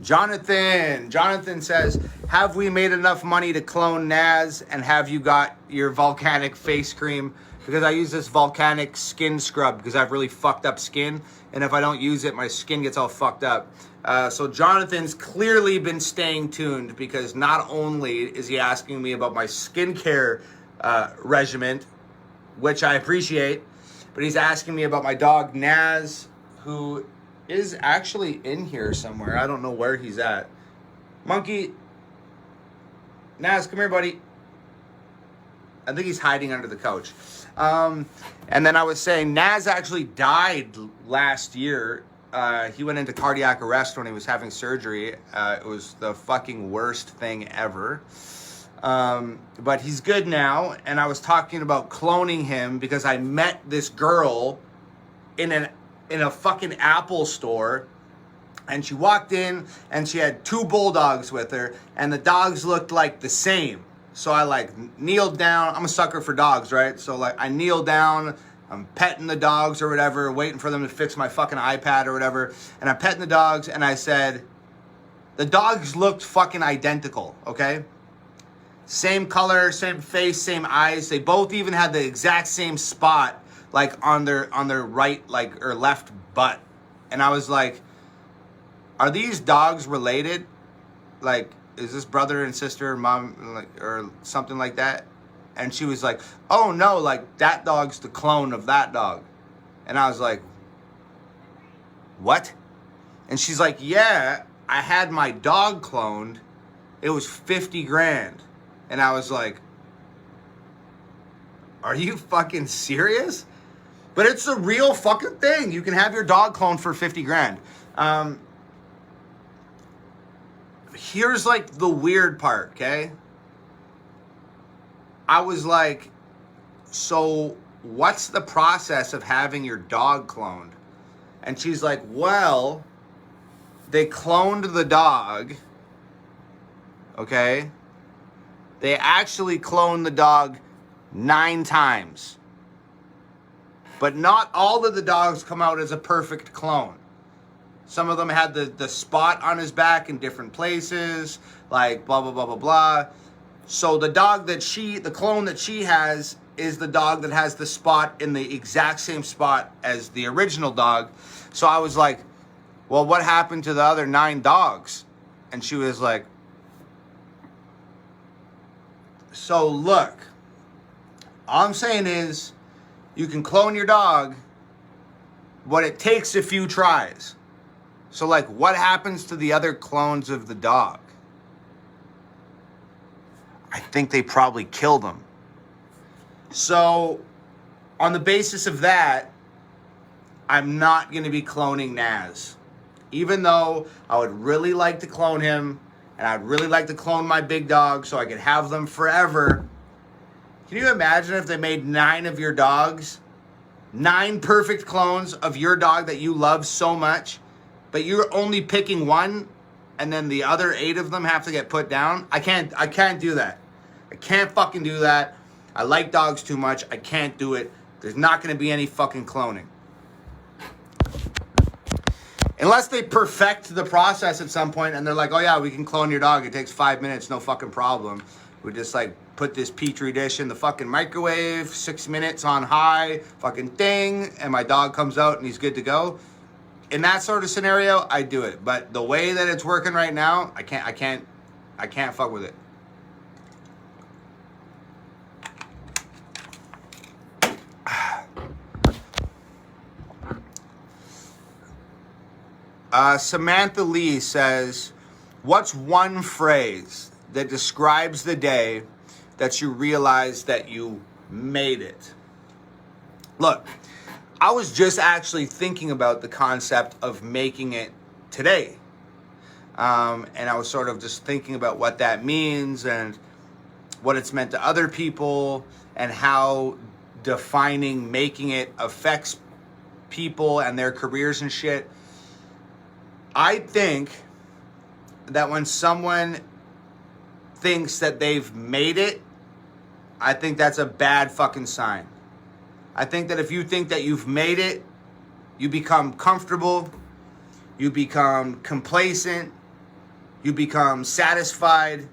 Jonathan says, have we made enough money to clone Naz, and have you got your volcanic face cream? Because I use this volcanic skin scrub because I have really fucked up skin, and if I don't use it, my skin gets all fucked up. So Jonathan's clearly been staying tuned, because not only is he asking me about my skincare regimen, which I appreciate, but he's asking me about my dog Naz, who is actually in here somewhere. I don't know where he's at. Monkey. Naz, come here, buddy. I think he's hiding under the couch. And then I was saying, Naz actually died last year. He went into cardiac arrest when he was having surgery. It was the fucking worst thing ever. But he's good now. And I was talking about cloning him because I met this girl in a fucking Apple store, and she walked in and she had 2 bulldogs with her, and the dogs looked like the same. So I like kneeled down. I'm a sucker for dogs, right? So like I kneel down, I'm petting the dogs or whatever, waiting for them to fix my fucking iPad or whatever, and I'm petting the dogs, and I said, the dogs looked fucking identical, okay? Same color, same face, same eyes. They both even had the exact same spot, like on their right, like, or left butt. And I was like, are these dogs related? Like, is this brother and sister, mom, like, or something like that? And she was like, oh no, like that dog's the clone of that dog. And I was like, what? And she's like, yeah, I had my dog cloned. It was 50 grand. And I was like, are you fucking serious? But it's a real fucking thing. You can have your dog cloned for 50 grand. Here's like the weird part, okay? I was like, so what's the process of having your dog cloned? And she's like, well, they cloned the dog, okay? They actually cloned the dog 9 times. But not all of the dogs come out as a perfect clone. Some of them had the spot on his back in different places, like blah, blah, blah, blah, blah. So the clone that she has is the dog that has the spot in the exact same spot as the original dog. So I was like, well, what happened to the other 9 dogs? And she was like, so look, all I'm saying is you can clone your dog, but it takes a few tries. So like, what happens to the other clones of the dog? I think they probably kill them. So on the basis of that, I'm not going to be cloning Naz. Even though I would really like to clone him, and I'd really like to clone my big dog so I could have them forever. Can you imagine if they made 9 of your dogs? 9 perfect clones of your dog that you love so much, but you're only picking one, and then the other 8 of them have to get put down? I can't do that. I can't fucking do that. I like dogs too much. I can't do it. There's not going to be any fucking cloning. Unless they perfect the process at some point and they're like, oh yeah, we can clone your dog. It takes 5 minutes, no fucking problem. We just like put this petri dish in the fucking microwave, 6 minutes on high, fucking thing, and my dog comes out and he's good to go. In that sort of scenario, I do it. But the way that it's working right now, I can't fuck with it. Samantha Lee says, what's one phrase that describes the day that you realize that you made it? Look, I was just actually thinking about the concept of making it today. And I was sort of just thinking about what that means and what it's meant to other people and how defining making it affects people and their careers and shit. I think that when someone thinks that they've made it, I think that's a bad fucking sign. I think that if you think that you've made it, you become comfortable, you become complacent, you become satisfied,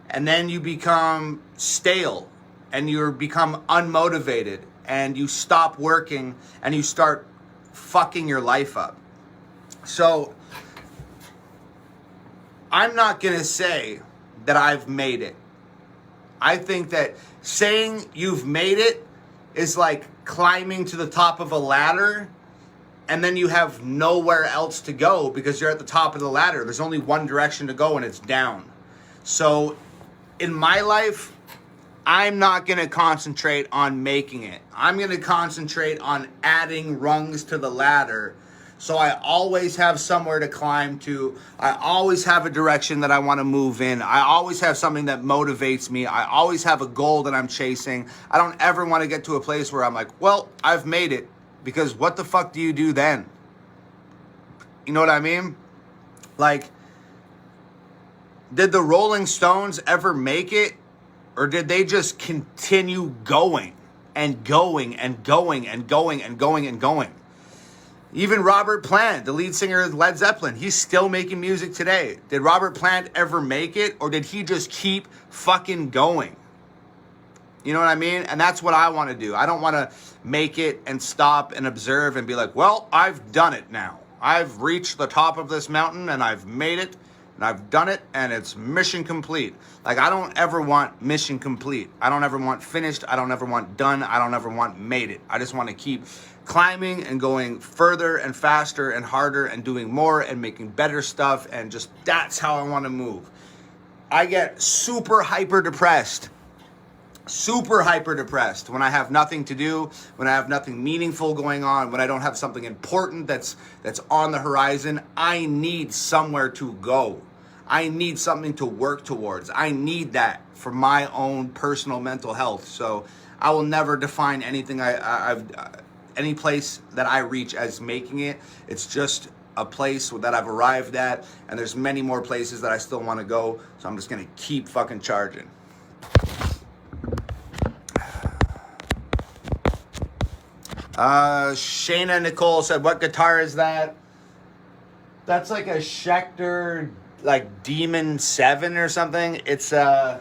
and then you become stale, and you become unmotivated, and you stop working, and you start fucking your life up. So, I'm not gonna say that I've made it. I think that saying you've made it is like climbing to the top of a ladder and then you have nowhere else to go because you're at the top of the ladder. There's only one direction to go and it's down. So in my life, I'm not going to concentrate on making it. I'm going to concentrate on adding rungs to the ladder. So I always have somewhere to climb to. I always have a direction that I want to move in. I always have something that motivates me. I always have a goal that I'm chasing. I don't ever want to get to a place where I'm like, well, I've made it. Because what the fuck do you do then? You know what I mean? Like, did the Rolling Stones ever make it? Or did they just continue going and going and going and going and going and going? Even Robert Plant, the lead singer of Led Zeppelin, he's still making music today. Did Robert Plant ever make it? Or did he just keep fucking going? You know what I mean? And that's what I want to do. I don't want to make it and stop and observe and be like, well, I've done it now. I've reached the top of this mountain and I've made it and I've done it and it's mission complete. Like, I don't ever want mission complete. I don't ever want finished. I don't ever want done. I don't ever want made it. I just want to keep climbing and going further and faster and harder and doing more and making better stuff. And just that's how I want to move. I get super hyper depressed when I have nothing to do, when I have nothing meaningful going on, when I don't have something important that's on the horizon. I need somewhere to go. I need something to work towards. I need that for my own personal mental health. So I will never define anything any place that I reach as making it. It's just a place that I've arrived at, and there's many more places that I still want to go. So I'm just gonna keep fucking charging. Shayna Nicole said, what guitar is that? That's like a Schecter, like Demon 7 or something. It's yeah,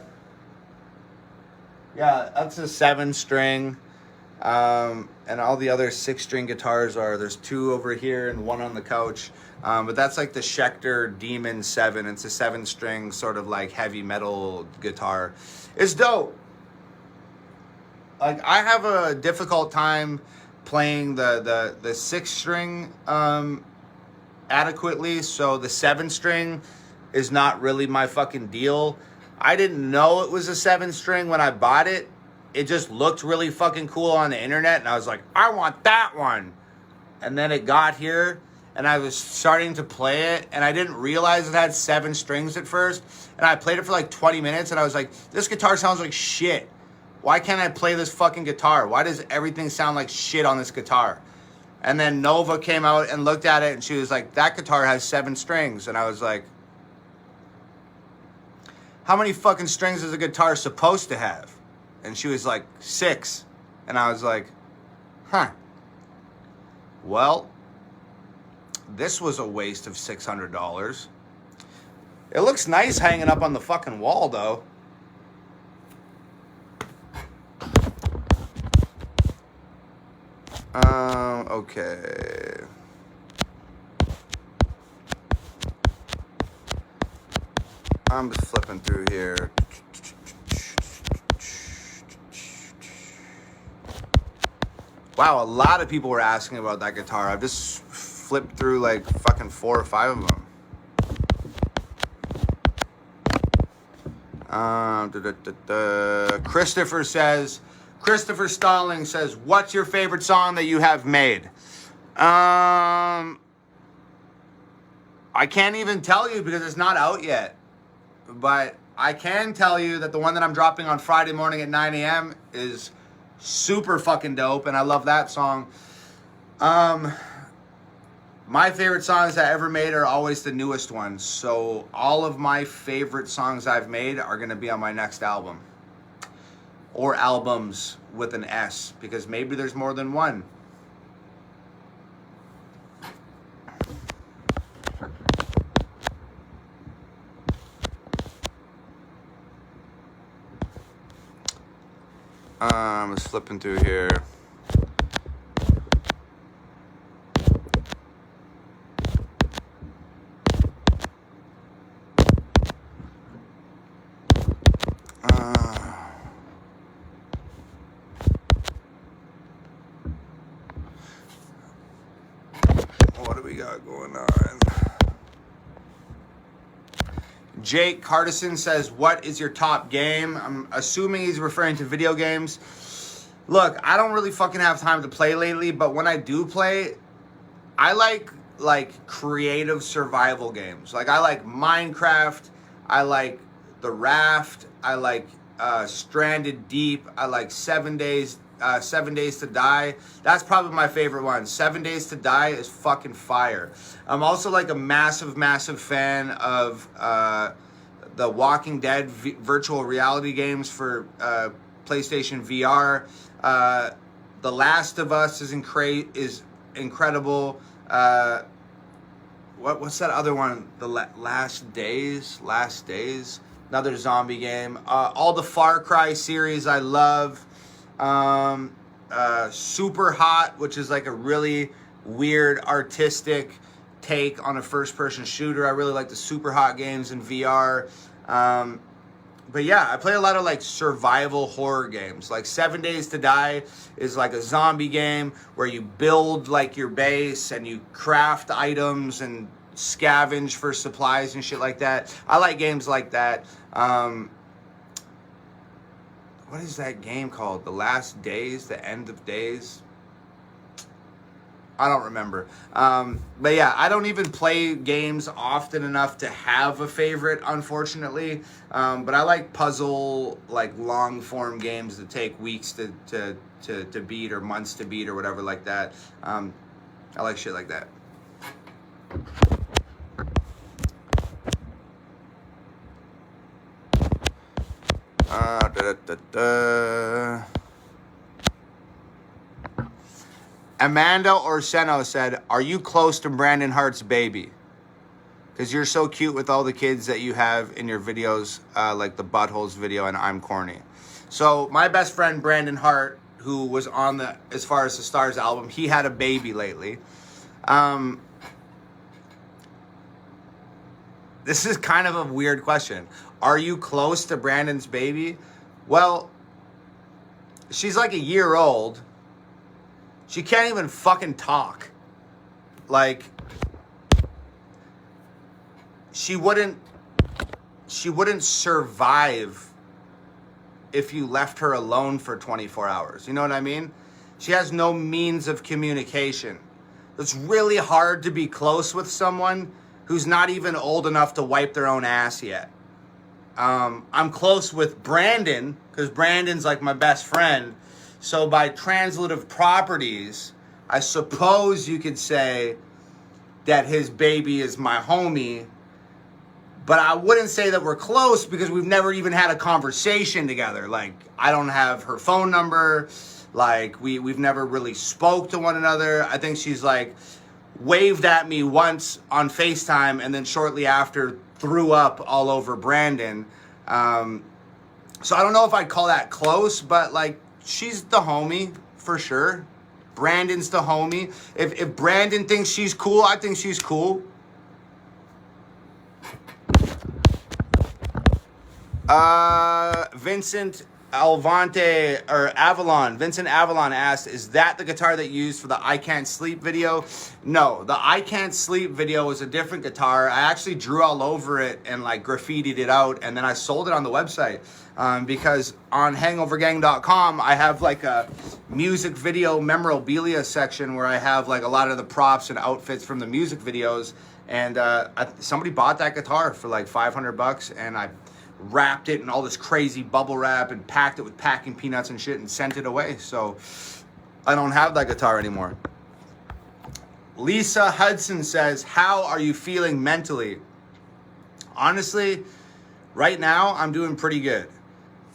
that's a 7-string. And all the other 6-string guitars there's 2 over here and 1 on the couch. But that's like the Schecter Demon 7. It's a 7-string sort of like heavy metal guitar. It's dope. Like, I have a difficult time playing the 6-string adequately, so the 7-string is not really my fucking deal. I didn't know it was a 7-string when I bought it. It just looked really fucking cool on the internet, and I was like, I want that one. And then it got here, and I was starting to play it, and I didn't realize it had 7 strings at first, and I played it for like 20 minutes, and I was like, this guitar sounds like shit. Why can't I play this fucking guitar? Why does everything sound like shit on this guitar? And then Nova came out and looked at it, and she was like, that guitar has 7 strings. And I was like, how many fucking strings is a guitar supposed to have? And she was like, 6. And I was like, huh. Well, this was a waste of $600. It looks nice hanging up on the fucking wall, though. Okay. I'm just flipping through here. Wow, a lot of people were asking about that guitar. I've just flipped through like fucking 4 or 5 of them. Christopher Stalling says, what's your favorite song that you have made? I can't even tell you because it's not out yet. But I can tell you that the one that I'm dropping on Friday morning at 9 a.m. is super fucking dope, and I love that song. My favorite songs I ever made are always the newest ones. So all of my favorite songs I've made are going to be on my next album. or albums with an S, because maybe there's more than one. I'm just flipping through here. What do we got going on? Jake Cardison says, what is your top game? I'm assuming he's referring to video games. Look, I don't really fucking have time to play lately, but when I do play, I like creative survival games. Like, I like Minecraft, I like The Raft, I like Stranded Deep, I like 7 Days to Die. That's probably my favorite one. 7 Days to Die is fucking fire. I'm also like a massive fan of the Walking Dead virtual reality games for PlayStation VR. The Last of Us is incredible. What's that other one? The Last Days. Another zombie game. All the Far Cry series I love. Super Hot, which is like a really weird artistic take on a first-person shooter. I really like the Super Hot games in VR. But yeah, I play a lot of like survival horror games. Like 7 Days to Die is like a zombie game where you build like your base and you craft items and scavenge for supplies and shit like that. I like games like that. What is that game called? The Last Days? The End of Days? I don't remember. But yeah, I don't even play games often enough to have a favorite, unfortunately. But I like puzzle, like long form games that take weeks to beat or months to beat or whatever like that. I like shit like that. Amanda Orseno said, are you close to Brandon Hart's baby? Because you're so cute with all the kids that you have in your videos, like the Buttholes video and I'm Corny. So my best friend Brandon Hart, who was on the As Far As the Stars album, he had a baby lately. This is kind of a weird question. Are you close to Brandon's baby? Well, she's like a year old. She can't even fucking talk. Like, she wouldn't survive if you left her alone for 24 hours. You know what I mean? She has no means of communication. It's really hard to be close with someone who's not even old enough to wipe their own ass yet. I'm close with Brandon because Brandon's like my best friend. So by translative properties, I suppose you could say that his baby is my homie. But I wouldn't say that we're close because we've never even had a conversation together. Like, I don't have her phone number. Like, we've never really spoke to one another. I think she's like waved at me once on FaceTime and then shortly after threw up all over Brandon. So I don't know if I'd call that close, but like, she's the homie for sure. Brandon's the homie. If Brandon thinks she's cool, I think she's cool. Vincent Avalon asked, is that the guitar that you used for the I Can't Sleep video? No, the I Can't Sleep video was a different guitar. I actually drew all over it and like graffitied it out, and then I sold it on the website. Because on hangovergang.com, I have like a music video memorabilia section where I have like a lot of the props and outfits from the music videos. And somebody bought that guitar for like $500, and I wrapped it in all this crazy bubble wrap and packed it with packing peanuts and shit and sent it away. So I don't have that guitar anymore. Lisa Hudson says, how are you feeling mentally? Honestly, right now I'm doing pretty good.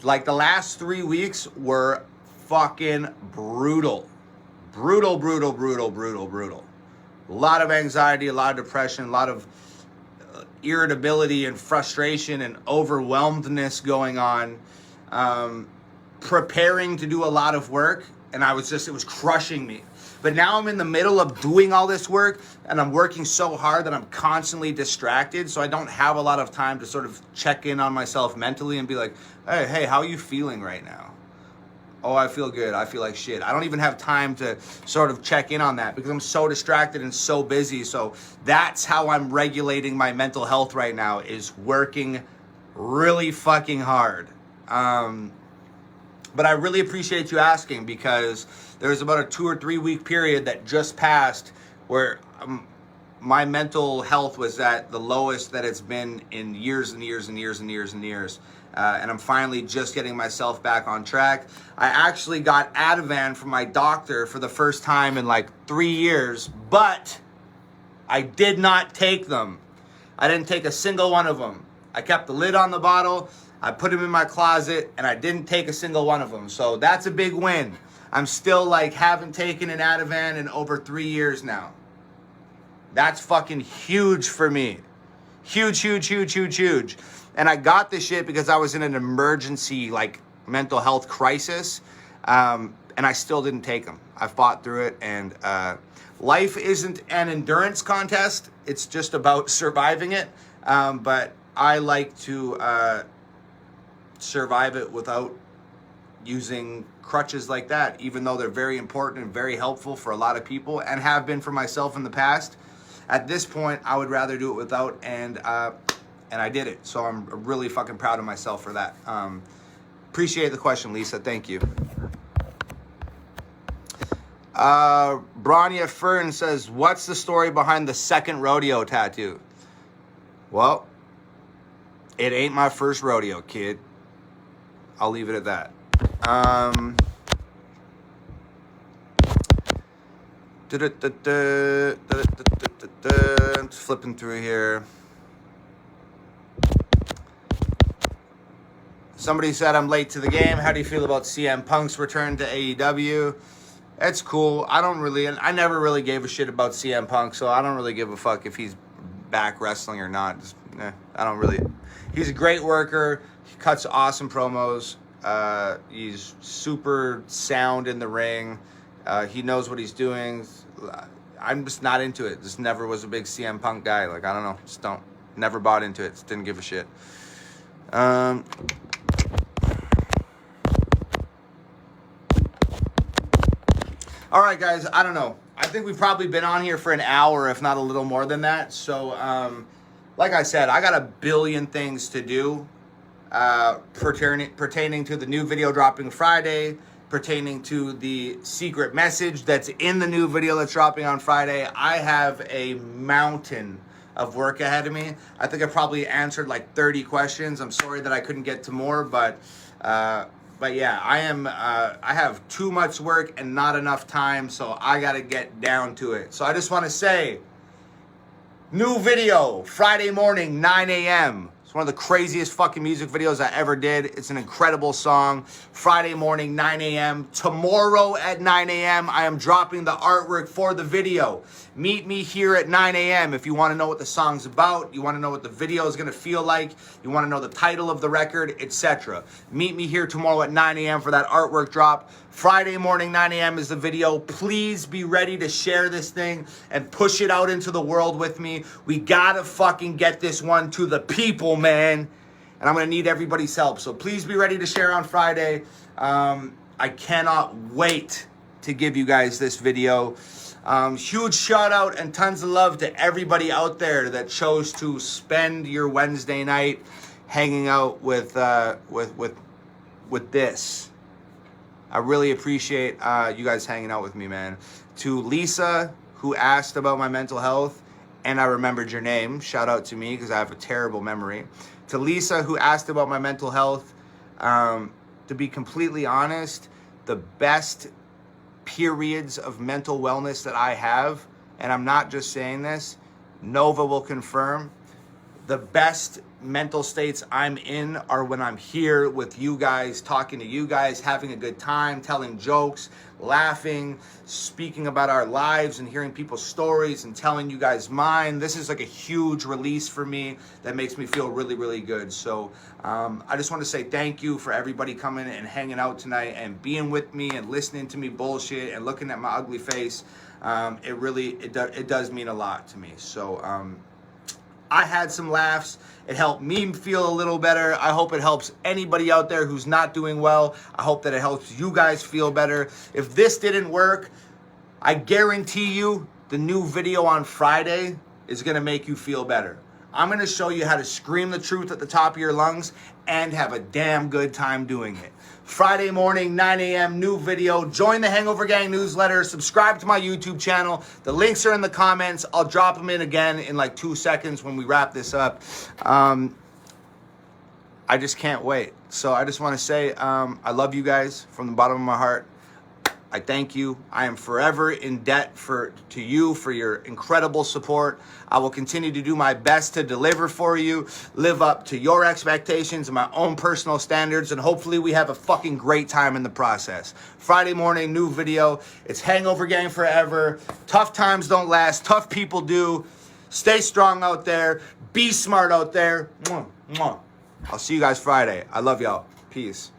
Like the last 3 weeks were fucking brutal. Brutal, brutal, brutal, brutal, brutal. A lot of anxiety, a lot of depression, a lot of irritability and frustration and overwhelmedness going on. Preparing to do a lot of work, and it was crushing me. But now I'm in the middle of doing all this work, and I'm working so hard that I'm constantly distracted, so I don't have a lot of time to sort of check in on myself mentally and be like, hey, how are you feeling right now? Oh, I feel good. I feel like shit. I don't even have time to sort of check in on that because I'm so distracted and so busy. So that's how I'm regulating my mental health right now, is working really fucking hard. But I really appreciate you asking, because there's about a 2 or 3 week period that just passed where my mental health was at the lowest that it's been in years and years and years and years and years. And I'm finally just getting myself back on track. I actually got Ativan from my doctor for the first time in like 3 years, but I did not take them. I didn't take a single one of them. I kept the lid on the bottle. I put them in my closet, and I didn't take a single one of them. So that's a big win. I'm still like haven't taken an Ativan in over 3 years now. That's fucking huge for me. Huge, huge, huge, huge, huge. And I got this shit because I was in an emergency like mental health crisis. And I still didn't take them. I fought through it, and life isn't an endurance contest. It's just about surviving it. But I like to survive it without using crutches like that, even though they're very important and very helpful for a lot of people and have been for myself in the past. At this point, I would rather do it without, and I did it. So I'm really fucking proud of myself for that. Appreciate the question, Lisa. Thank you. Branya Fern says, what's the story behind the second rodeo tattoo? Well, it ain't my first rodeo, kid. I'll leave it at that. Just flipping through here. Somebody said I'm late to the game. How do you feel about CM Punk's return to AEW? It's cool. I never really gave a shit about CM Punk, so I don't really give a fuck if he's back wrestling or not. I don't really. He's a great worker. He cuts awesome promos. He's super sound in the ring. He knows what he's doing. I'm just not into it. Just never was a big CM Punk guy. Like, I don't know. Just never bought into it. Just didn't give a shit. All right, guys. I don't know. I think we've probably been on here for an hour, if not a little more than that. So, like I said, I got a billion things to do. Pertaining to the new video dropping Friday, pertaining to the secret message that's in the new video that's dropping on Friday. I have a mountain of work ahead of me. I think I probably answered like 30 questions. I'm sorry that I couldn't get to more, but yeah, I have too much work and not enough time, so I gotta get down to it. So I just want to say, new video Friday morning, 9 a.m. It's one of the craziest fucking music videos I ever did. It's an incredible song. Friday morning, 9 a.m. Tomorrow at 9 a.m., I am dropping the artwork for the video. Meet me here at 9 a.m. if you want to know what the song's about, you want to know what the video is going to feel like, you want to know the title of the record, etc. Meet me here tomorrow at 9 a.m. for that artwork drop. Friday morning, 9 a.m. is the video. Please be ready to share this thing and push it out into the world with me. We gotta fucking get this one to the people, man. And I'm gonna need everybody's help. So please be ready to share on Friday. I cannot wait to give you guys this video. Huge shout out and tons of love to everybody out there that chose to spend your Wednesday night hanging out with this. I really appreciate you guys hanging out with me, man. To Lisa, who asked about my mental health, and I remembered your name. Shout out to me, because I have a terrible memory. To Lisa, who asked about my mental health, to be completely honest, the best periods of mental wellness that I have, and I'm not just saying this, Nova will confirm, the best mental states I'm in are when I'm here with you guys, talking to you guys, having a good time, telling jokes, laughing, speaking about our lives and hearing people's stories and telling you guys mine. This is like a huge release for me that makes me feel really, really good. So I just want to say thank you for everybody coming and hanging out tonight and being with me and listening to me bullshit and looking at my ugly face. It does mean a lot to me. So I had some laughs. It helped me feel a little better. I hope it helps anybody out there who's not doing well. I hope that it helps you guys feel better. If this didn't work, I guarantee you the new video on Friday is going to make you feel better. I'm going to show you how to scream the truth at the top of your lungs and have a damn good time doing it. Friday morning, 9 a.m., new video. Join the Hangover Gang newsletter. Subscribe to my YouTube channel. The links are in the comments. I'll drop them in again in like 2 seconds when we wrap this up. I just can't wait. So I just want to say I love you guys from the bottom of my heart. I thank you. I am forever in debt to you for your incredible support. I will continue to do my best to deliver for you, live up to your expectations and my own personal standards, and hopefully we have a fucking great time in the process. Friday morning, new video. It's Hangover Gang forever. Tough times don't last. Tough people do. Stay strong out there. Be smart out there. Mwah, mwah. I'll see you guys Friday. I love y'all. Peace.